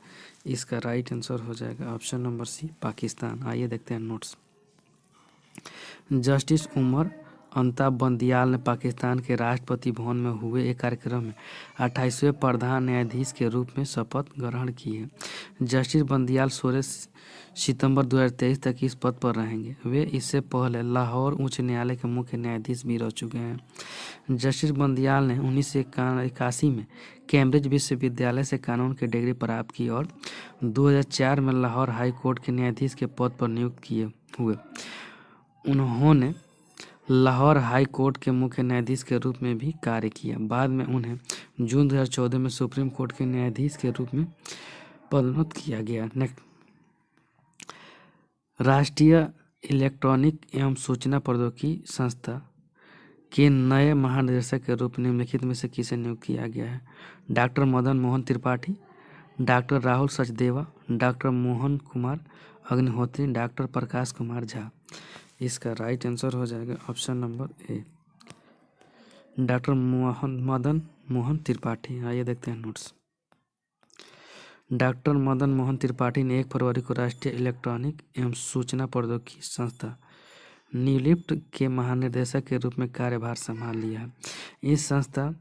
इसका राइट आंसर हो जाएगा ऑप्शन नंबर सी, पाकिस्तान। आइए देखते हैं नोट्स। जस्टिस उमर अंता बंदियाल ने पाकिस्तान के राष्ट्रपति भवन में हुए एक कार्यक्रम में 28वें प्रधान न्यायाधीश के रूप में शपथ ग्रहण की है। जस्टिस बंदियाल 16 सितंबर 2023 तक इस पद पर रहेंगे। वे इससे पहले लाहौर उच्च न्यायालय के मुख्य न्यायाधीश भी रह चुके हैं। जस्टिस बंदियाल ने 1981 में कैम्ब्रिज विश्वविद्यालय से कानून की डिग्री प्राप्त की और 2004 में लाहौर हाई कोर्ट के न्यायाधीश के पद पर नियुक्त किए हुए। उन्होंने लाहौर हाई कोर्ट के मुख्य न्यायाधीश के रूप में भी कार्य किया। बाद में उन्हें जून 2014 में सुप्रीम कोर्ट के न्यायाधीश के रूप में पदोन्नत किया गया। राष्ट्रीय इलेक्ट्रॉनिक एवं सूचना प्रौद्योगिकी संस्था के नए महानिदेशक के रूप में निम्नलिखित में से किसे नियुक्त किया गया है? Doctor Madan Mohan Tripathi, doctor Rahul Sachdeva, doctor Mohan Kumar Agnihotri, doctor Prakash Kumar Jha. इसका राइट आंसर हो जाएगा option number A, doctor Madan Mohan Tripathi. आइए देखते हैं नोट्स। डॉक्टर मदन मोहन त्रिपाठी ने 1 फरवरी को राष्ट्रीय इलेक्ट्रॉनिक एवं सूचना प्रौद्योगिकी संस्था नीलिफ्ट के महानिदेशक के रूप में कार्यभार संभाल लिया है। इस संस्था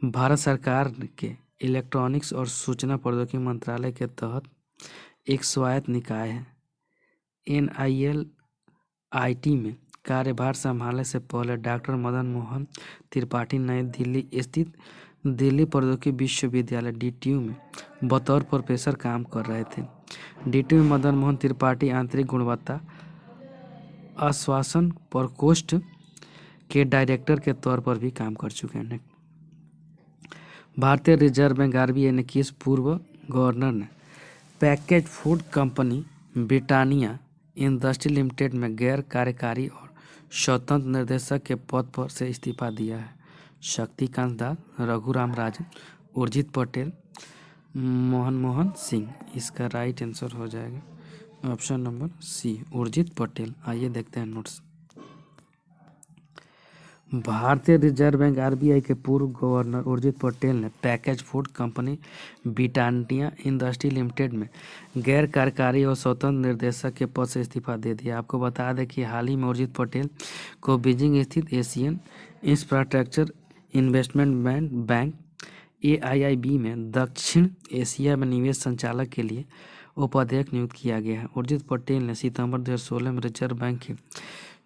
भारत सरकार के इलेक्ट्रॉनिक्स और सूचना प्रौद्योगिकी मंत्रालय के तहत एक स्वायत्त निकाय है। NILIT में कार्यभार संभालने से पहले डॉक्टर मदन मोहन त्रिपाठी नई दिल्ली स्थित दिल्ली प्रौद्योगिकी विश्वविद्यालय DTU में बतौर प्रोफेसर काम कर रहे थे। DTU में मदन मोहन त्रिपाठी आंतरिक गुणवत्ता, आश्वासन प्रकोष्ठ के डायरेक्टर के तौर पर भी काम कर चुके हैं। भारतीय रिजर्व बैंक आरबीआई ने किस पूर्व गवर्नर ने package food company Britannia industry limited में गैर कार्यकारी और स्वतंत्र निर्देशक के पद पर से इस्तीफा दिया है? शक्तिकांत दास, रघुराम राजन, उर्जित पटेल, मनमोहन सिंह। इसका राइट आंसर हो जाएगा option number C, Urjit Patel. आइए देखते हैं नोट्स। भारतीय रिजर्व बैंक आरबीआई के पूर्व गवर्नर उर्जित पटेल ने package food company Britannia industry limited में गैर कार्यकारी और स्वतंत्र निर्देशक के पद से इस्तीफा दे दिया। आपको बता दें कि हाल ही में उर्जित पटेल को बीजिंग स्थित Asian infrastructure investment bank AIIB में दक्षिण एशिया में निवेश संचालक के लिए उपाध्यक्ष नियुक्त किया गया है। उर्जित पटेल ने सितंबर 2016 में रिजर्व बैंक के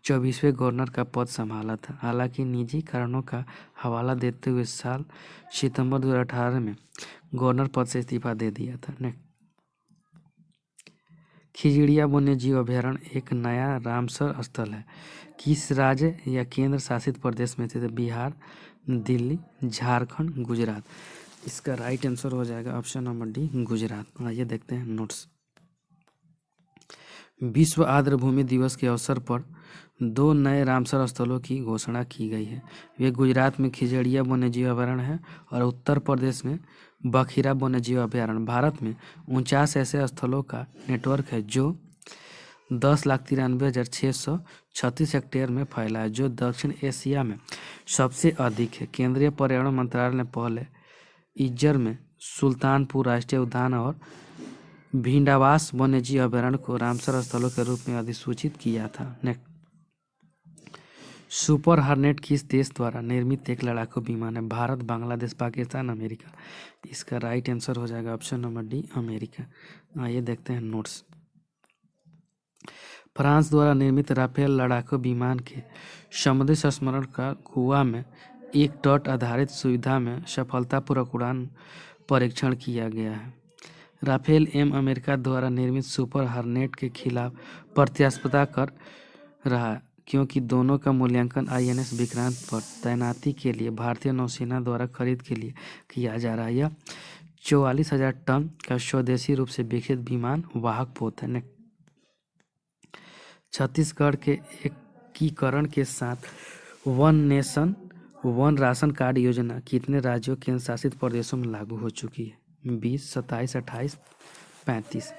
24वें गवर्नर का पद संभाला था। हालांकि निजी कारणों का हवाला देते हुए साल सितंबर 2018 में गवर्नर पद से इस्तीफा दे दिया था। खिजड़िया वन्यजीव अभयारण्य एक नया रामसर स्थल है। किस राज्य या केंद्र शासित प्रदेश में स्थित है? बिहार, दिल्ली, झारखंड, गुजरात। इसका राइट आंसर हो जाएगा ऑप्शन नंबर डी, गुजरात। आइए देखते हैं नोट्स। विश्व आर्द्रभूमि दिवस के अवसर पर 2 नए रामसर स्थलों की घोषणा की गई है। वे गुजरात में खिजड़िया वन्यजीव अभयारण्य है और उत्तर प्रदेश में बखिरा वन्यजीव अभयारण्य। भारत में 49 ऐसे स्थलों का नेटवर्क है जो 10,93,636 हेक्टेयर में फैला है, जो दक्षिण एशिया में सबसे अधिक है। केंद्रीय पर्यावरण मंत्रालय ने पहले इज्जर में सुल्तानपुर राष्ट्रीय उद्यान और भिंडावास वन्यजीव अभयारण्य को रामसर स्थलों के रूप में अधिसूचित किया था। नेक्स्ट, सुपर हार्नेट किस देश द्वारा निर्मित एक लड़ाकू विमान है? भारत, बांग्लादेश, पाकिस्तान, अमेरिका। इसका राइट आंसर हो जाएगा ऑप्शन नंबर डी, अमेरिका। आइए देखते हैं नोट्स। फ्रांस द्वारा निर्मित राफेल लड़ाकू विमान के समुद्री संस्करण का गोवा में एक तट आधारित सुविधा में सफलतापूर्वक उड़ान परीक्षण किया गया है। राफेल एम अमेरिका द्वारा निर्मित सुपर हार्नेट के खिलाफ प्रतिस्पर्धा कर रहा है, क्योंकि दोनों का मूल्यांकन INS विक्रांत पर तैनाती के लिए भारतीय नौसेना द्वारा खरीद के लिए किया जा रहा है। यह 44,000 टन का स्वदेशी रूप से विकसित विमान वाहक पोत है। छत्तीसगढ़ के एकीकरण के साथ one nation one ration card योजना कितने राज्यों केंद्र शासित प्रदेशों में लागू हो चुकी है? 20, 27, 28, 35।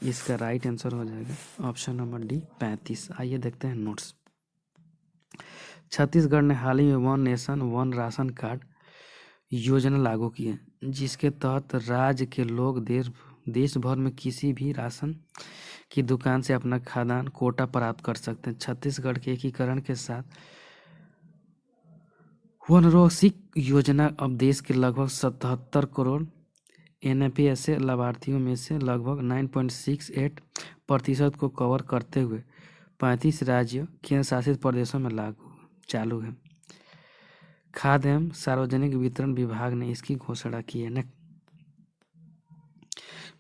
इसका राइट आंसर हो जाएगा ऑप्शन नंबर डी, 35। आइए देखते हैं नोट्स। छत्तीसगढ़ ने हाल ही में one nation one ration card योजना लागू की है, जिसके तहत राज्य के लोग देश भर में किसी भी राशन की दुकान से अपना खाद्यान्न कोटा प्राप्त कर सकते हैं। छत्तीसगढ़ के एकीकरण के साथ वनरोसिक योजना अब देश के लगभग 77 करोड़ NPS लाभार्थियों में से लगभग 9.68% को कवर करते हुए 35 राज्यों केंद्र शासित प्रदेशों में लागू चालू है। खाद्य एवं सार्वजनिक वितरण विभाग ने इसकी घोषणा की है।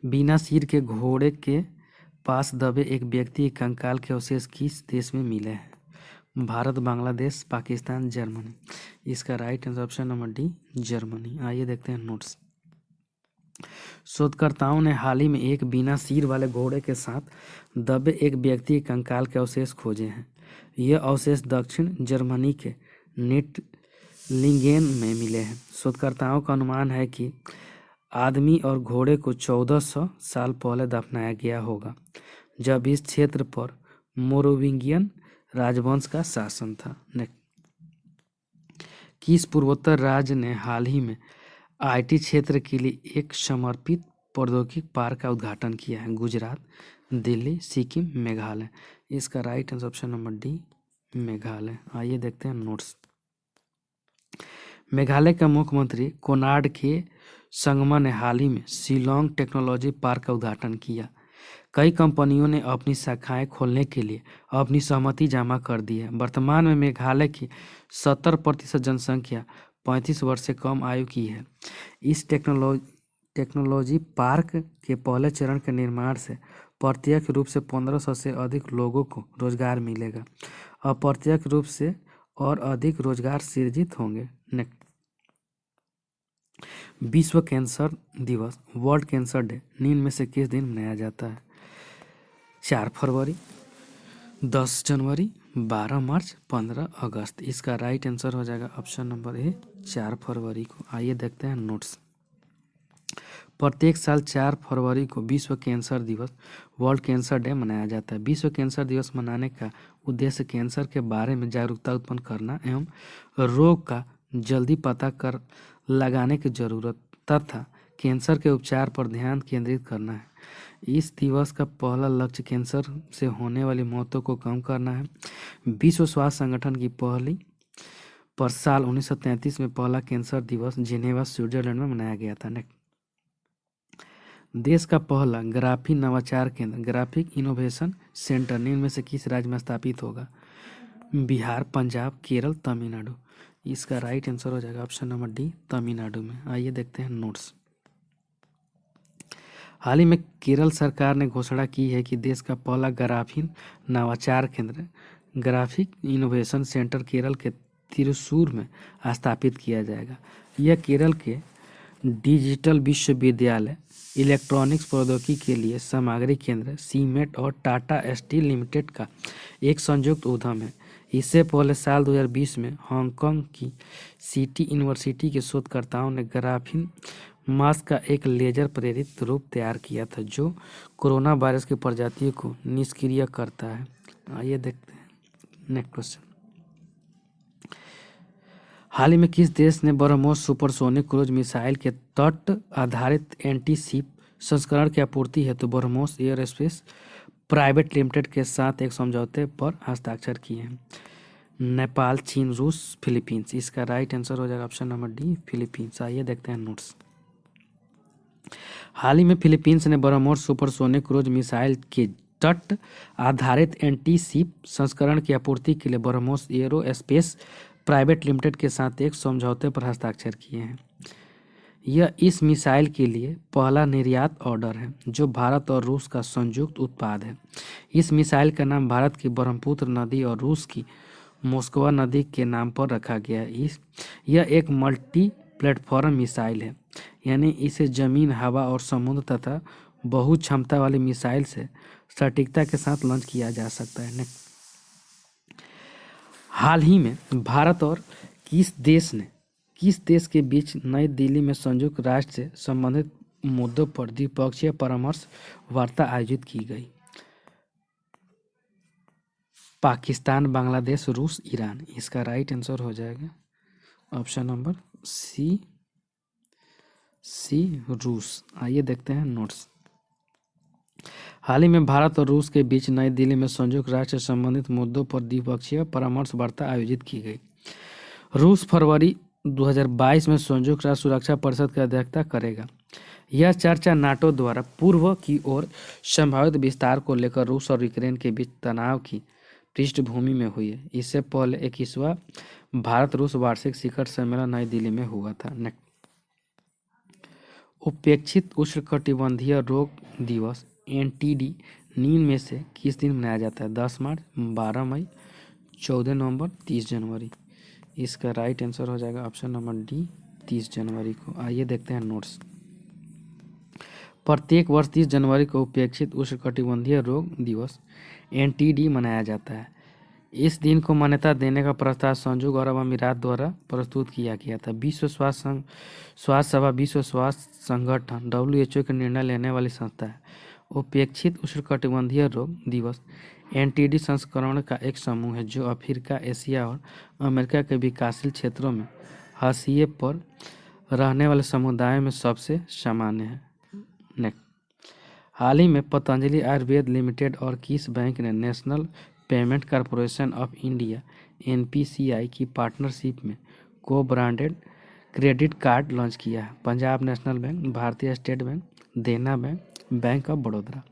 बिना सिर के घोड़े के पास दबे एक व्यक्ति के कंकाल के अवशेष किस देश में मिले हैं? भारत, बांग्लादेश, पाकिस्तान, जर्मनी। इसका right answer option number D, Germany. आइए देखते हैं नोट्स। शोधकर्ताओं ने हाल ही में एक बिना सिर वाले घोड़े के साथ दबे एक व्यक्ति के कंकाल के अवशेष खोजे हैं। यह अवशेष दक्षिण जर्मनी के निटलिंगेन में मिले हैं। शोधकर्ताओं का अनुमान है कि आदमी और घोड़े को 1400 साल पहले दफनाया गया होगा, जब इस क्षेत्र पर मोरोविंगियन राजवंश का शासन था। किस पूर्वोत्तर राज्य ने हाल ही में IT क्षेत्र के लिए एक समर्पित प्रौद्योगिकी पार्क का उद्घाटन किया है? गुजरात, दिल्ली, सिक्किम, मेघालय। इसका right answer option number D, Meghalaya. आइए देखते हैं नोट्स। मेघालय का मुख्यमंत्री कोनार्ड के संगमा ने हाल ही में शिलोंग टेक्नोलॉजी पार्क का उद्घाटन किया। कई कंपनियों ने अपनी शाखाएं खोलने के लिए अपनी सहमति जमा कर दी है। वर्तमान में मेघालय की 70% जनसंख्या 35 वर्ष से कम आयु की है। इस टेक्नोलॉजी पार्क के पहले चरण के निर्माण से प्रत्यक्ष रूप से 1500 से अधिक लोगों को रोजगार मिलेगा। अप्रत्यक्ष रूप से और अधिक रोजगार सृजित होंगे। नेक्स्ट, विश्व कैंसर दिवस, वर्ल्ड कैंसर डे निम्न में से किस दिन मनाया जाता है? 4 फरवरी, 10 जनवरी, 12 मार्च, 15 अगस्त। इसका राइट आंसर हो जाएगा ऑप्शन नंबर ए, 4 फरवरी को। आइए देखते हैं नोट्स। प्रत्येक साल 4 फरवरी को विश्व कैंसर दिवस, वर्ल्ड कैंसर डे मनाया जाता है। विश्व कैंसर दिवस मनाने का उद्देश्य कैंसर के बारे में जागरूकता उत्पन्न करना एवं रोग का जल्दी पता कर लगाने की जरूरत तथा कैंसर के उपचार पर ध्यान केंद्रित करना है। इस दिवस का पहला लक्ष्य कैंसर से होने वाली मौतों को कम करना है। विश्व स्वास्थ्य संगठन की पहली पर साल 1933 में पहला कैंसर दिवस जिनेवा, स्विट्जरलैंड में मनाया गया था। नेक्स्ट, देश का पहला ग्राफीन नवाचार केंद्र, ग्राफिक इनोवेशन सेंटर निम्न में से किस राज्य में स्थापित होगा? बिहार, पंजाब, केरल, तमिलनाडु। इसका राइट आंसर हो जाएगा ऑप्शन नंबर डी, तमिलनाडु में। आइए देखते हैं नोट्स। हाल ही में केरल सरकार ने घोषणा की है कि देश का पहला ग्राफीन नवाचार केंद्र, ग्राफिक इनोवेशन सेंटर केरल के त्रिशूर में स्थापित किया जाएगा। यह केरल के डिजिटल विश्वविद्यालय, इलेक्ट्रॉनिक्स प्रौद्योगिकी के लिए सामग्री केंद्र, सीमेंट और टाटा स्टील लिमिटेड का एक संयुक्त उद्यम है। इससे पहले साल 2020 में हांगकांग की सिटी यूनिवर्सिटी के शोधकर्ताओं ने ग्राफीन मास्क का एक लेजर प्रेरित रूप तैयार किया था जो कोरोना वायरस की प्रजातियों को निष्क्रिय करता है। आइए देखते हैं नेक्स्ट क्वेश्चन। हाल ही में किस देश ने ब्रह्मोस सुपरसोनिक क्रूज मिसाइल के तट आधारित एंटी शिप संस्करण की आपूर्ति हेतु ब्रह्मोस एयरस्पेस प्राइवेट लिमिटेड के साथ एक समझौते पर हस्ताक्षर किए हैं? नेपाल, चीन, रूस, फिलीपींस। इसका राइट आंसर हो जाएगा ऑप्शन नंबर डी, फिलीपींस। आइए देखते हैं नोट्स। हाल ही में फिलीपींस ने ब्रह्मोस सुपरसोनिक क्रूज मिसाइल के तट आधारित एंटी शिप संस्करण की आपूर्ति के लिए ब्रह्मोस एयरोस्पेस प्राइवेट लिमिटेड के साथ एक समझौते पर हस्ताक्षर किए हैं। यह इस मिसाइल के लिए पहला निर्यात ऑर्डर है जो भारत और रूस का संयुक्त उत्पाद है। इस मिसाइल का नाम भारत की ब्रह्मपुत्र नदी और रूस की मोस्कवा नदी के नाम पर रखा गया है। यह एक मल्टी प्लेटफॉर्म मिसाइल है, यानी इसे जमीन, हवा और समुद्र तथा बहु क्षमता वाली मिसाइल से सटीकता के साथ लॉन्च किया जा सकता है। हाल ही में भारत और किस देश के बीच नई दिल्ली में संयुक्त राष्ट्र से संबंधित मुद्दों पर द्विपक्षीय परामर्श वार्ता आयोजित की गई? पाकिस्तान, बांग्लादेश, रूस, ईरान। इसका राइट आंसर हो जाएगा ऑप्शन नंबर सी, रूस। आइए देखते हैं नोट्स। हाल ही में भारत और रूस के बीच नई दिल्ली में संयुक्त राष्ट्र से संबंधित मुद्दों पर द्विपक्षीय परामर्श वार्ता आयोजित की गई। रूस फरवरी 2022 में संयुक्त राष्ट्र सुरक्षा परिषद की अध्यक्षता करेगा। यह चर्चा नाटो द्वारा पूर्व की ओर संभावित विस्तार को लेकर रूस और यूक्रेन के बीच तनाव की पृष्ठभूमि में हुई है। इससे पहले 21वां भारत रूस वार्षिक शिखर सम्मेलन नई दिल्ली में हुआ था। उपेक्षित उष्णकटिबंधीय रोग दिवस एनटीडी निम्न में से किस दिन मनाया जाता है? 10 मार्च, 12 मई, 14 नवंबर, 30 जनवरी। इसका राइट आंसर हो जाएगा ऑप्शन नंबर डी, 30 जनवरी को। आइए देखते हैं नोट्स। प्रत्येक वर्ष 30 जनवरी को उपेक्षित उष्णकटिबंधीय रोग दिवस एनटीडी मनाया जाता है। इस दिन को मान्यता देने का प्रस्ताव संयुक्त अरब अमीरात द्वारा प्रस्तुत किया गया था। विश्व स्वास्थ्य सभा, विश्व स्वास्थ्य संगठन WHO के निर्णय लेने वाली संस्था है। उपेक्षित उष्णकटिबंधीय रोग दिवस एनटीडी संस्करण का एक समूह है जो अफ्रीका, एशिया और अमेरिका के विकासशील क्षेत्रों में हाशिए पर रहने वाले समुदायों में सबसे सामान्य है। हाल ही में पतंजलि आयुर्वेद लिमिटेड और किस बैंक ने national payment corporation of India NPCI की पार्टनरशिप में को ब्रांडेड क्रेडिट कार्ड लॉन्च किया है? पंजाब नेशनल बैंक, भारतीय स्टेट बैंक, देना बैंक, बैंक ऑफ बड़ौदा।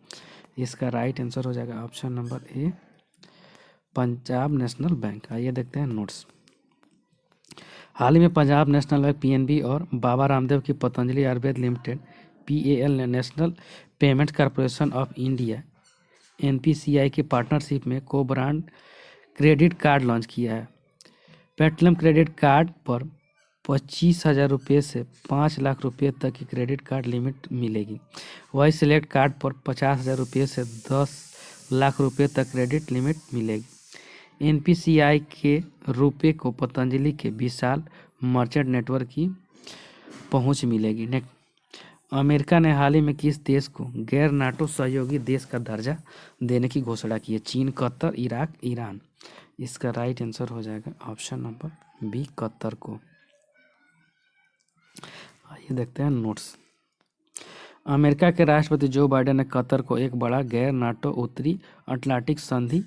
इसका राइट आंसर हो जाएगा ऑप्शन नंबर ए, पंजाब नेशनल बैंक। आइए देखते हैं नोट्स। हाल ही में पंजाब नेशनल बैंक PNB और बाबा रामदेव की पतंजलि आयुर्वेद लिमिटेड PAL ने national payment corporation of India NPCI की पार्टनरशिप में को ब्रांड क्रेडिट कार्ड लॉन्च किया है। पेटीएम क्रेडिट कार्ड पर 25,000 रुपये से 5 लाख रुपये तक की क्रेडिट कार्ड लिमिट मिलेगी। वही सिलेक्ट कार्ड पर 50,000 रुपये से 10 लाख रुपये तक क्रेडिट लिमिट मिलेगी। एनपीसीआई के रुपये को पतंजलि के विशाल मर्चेंट नेटवर्क की पहुंच मिलेगी। अमेरिका ने हाल ही में किस देश को गैर नाटो सहयोगी देश का दर्जा देने की घोषणा की है? चीन, कतर, इराक, ईरान। इसका राइट आंसर हो जाएगा ऑप्शन नंबर बी, कतर को। आइए देखते हैं नोट्स। अमेरिका के राष्ट्रपति जो बाइडेन ने कतर को एक बड़ा गैर नाटो उत्तरी अटलांटिक संधि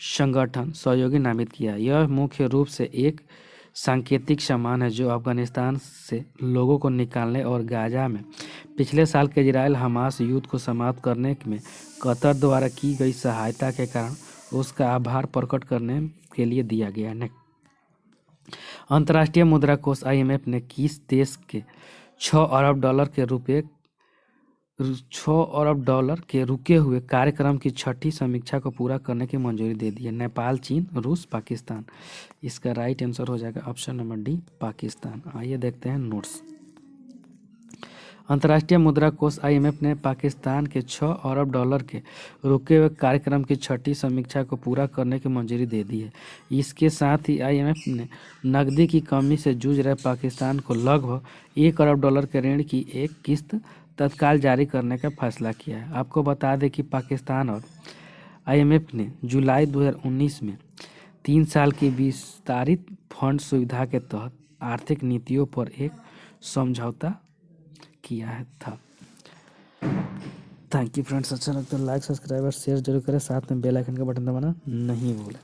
संगठन सहयोगी नामित किया। यह मुख्य रूप से एक सांकेतिक सामान है जो अफगानिस्तान से लोगों को निकालने और गाजा में पिछले साल के इजराइल हमास युद्ध को समाप्त करने में कतर द्वारा की गई सहायता के कारण उसका आभार प्रकट करने के लिए दिया गया है। अंतर्राष्ट्रीय मुद्रा कोष आईएमएफ ने किस देश के 6 अरब डॉलर के रुके हुए कार्यक्रम की छठी समीक्षा को पूरा करने की मंजूरी दे दी है? नेपाल, चीन, रूस, पाकिस्तान। इसका राइट आंसर हो जाएगा ऑप्शन नंबर डी, पाकिस्तान। आइए देखते हैं नोट्स। अंतर्राष्ट्रीय मुद्रा कोष आईएमएफ ने पाकिस्तान के 6 अरब डॉलर के रुके हुए कार्यक्रम की छठी समीक्षा को पूरा करने की मंजूरी दे दी है। इसके साथ ही आईएमएफ ने नकदी की कमी से जूझ रहे पाकिस्तान को लगभग 1 अरब डॉलर के ऋण की एक किस्त तत्काल जारी करने का फैसला किया है। आपको बता दें कि पाकिस्तान और आईएमएफ ने जुलाई 2019 में 3 साल की विस्तारित फंड सुविधा के तहत आर्थिक नीतियों पर एक समझौता किया है था। Thank you friends. अच्छा लगता है लाइक, सब्सक्राइब और शेयर जरूर करें। साथ में बेल आइकन का बटन दबाना नहीं भूलें।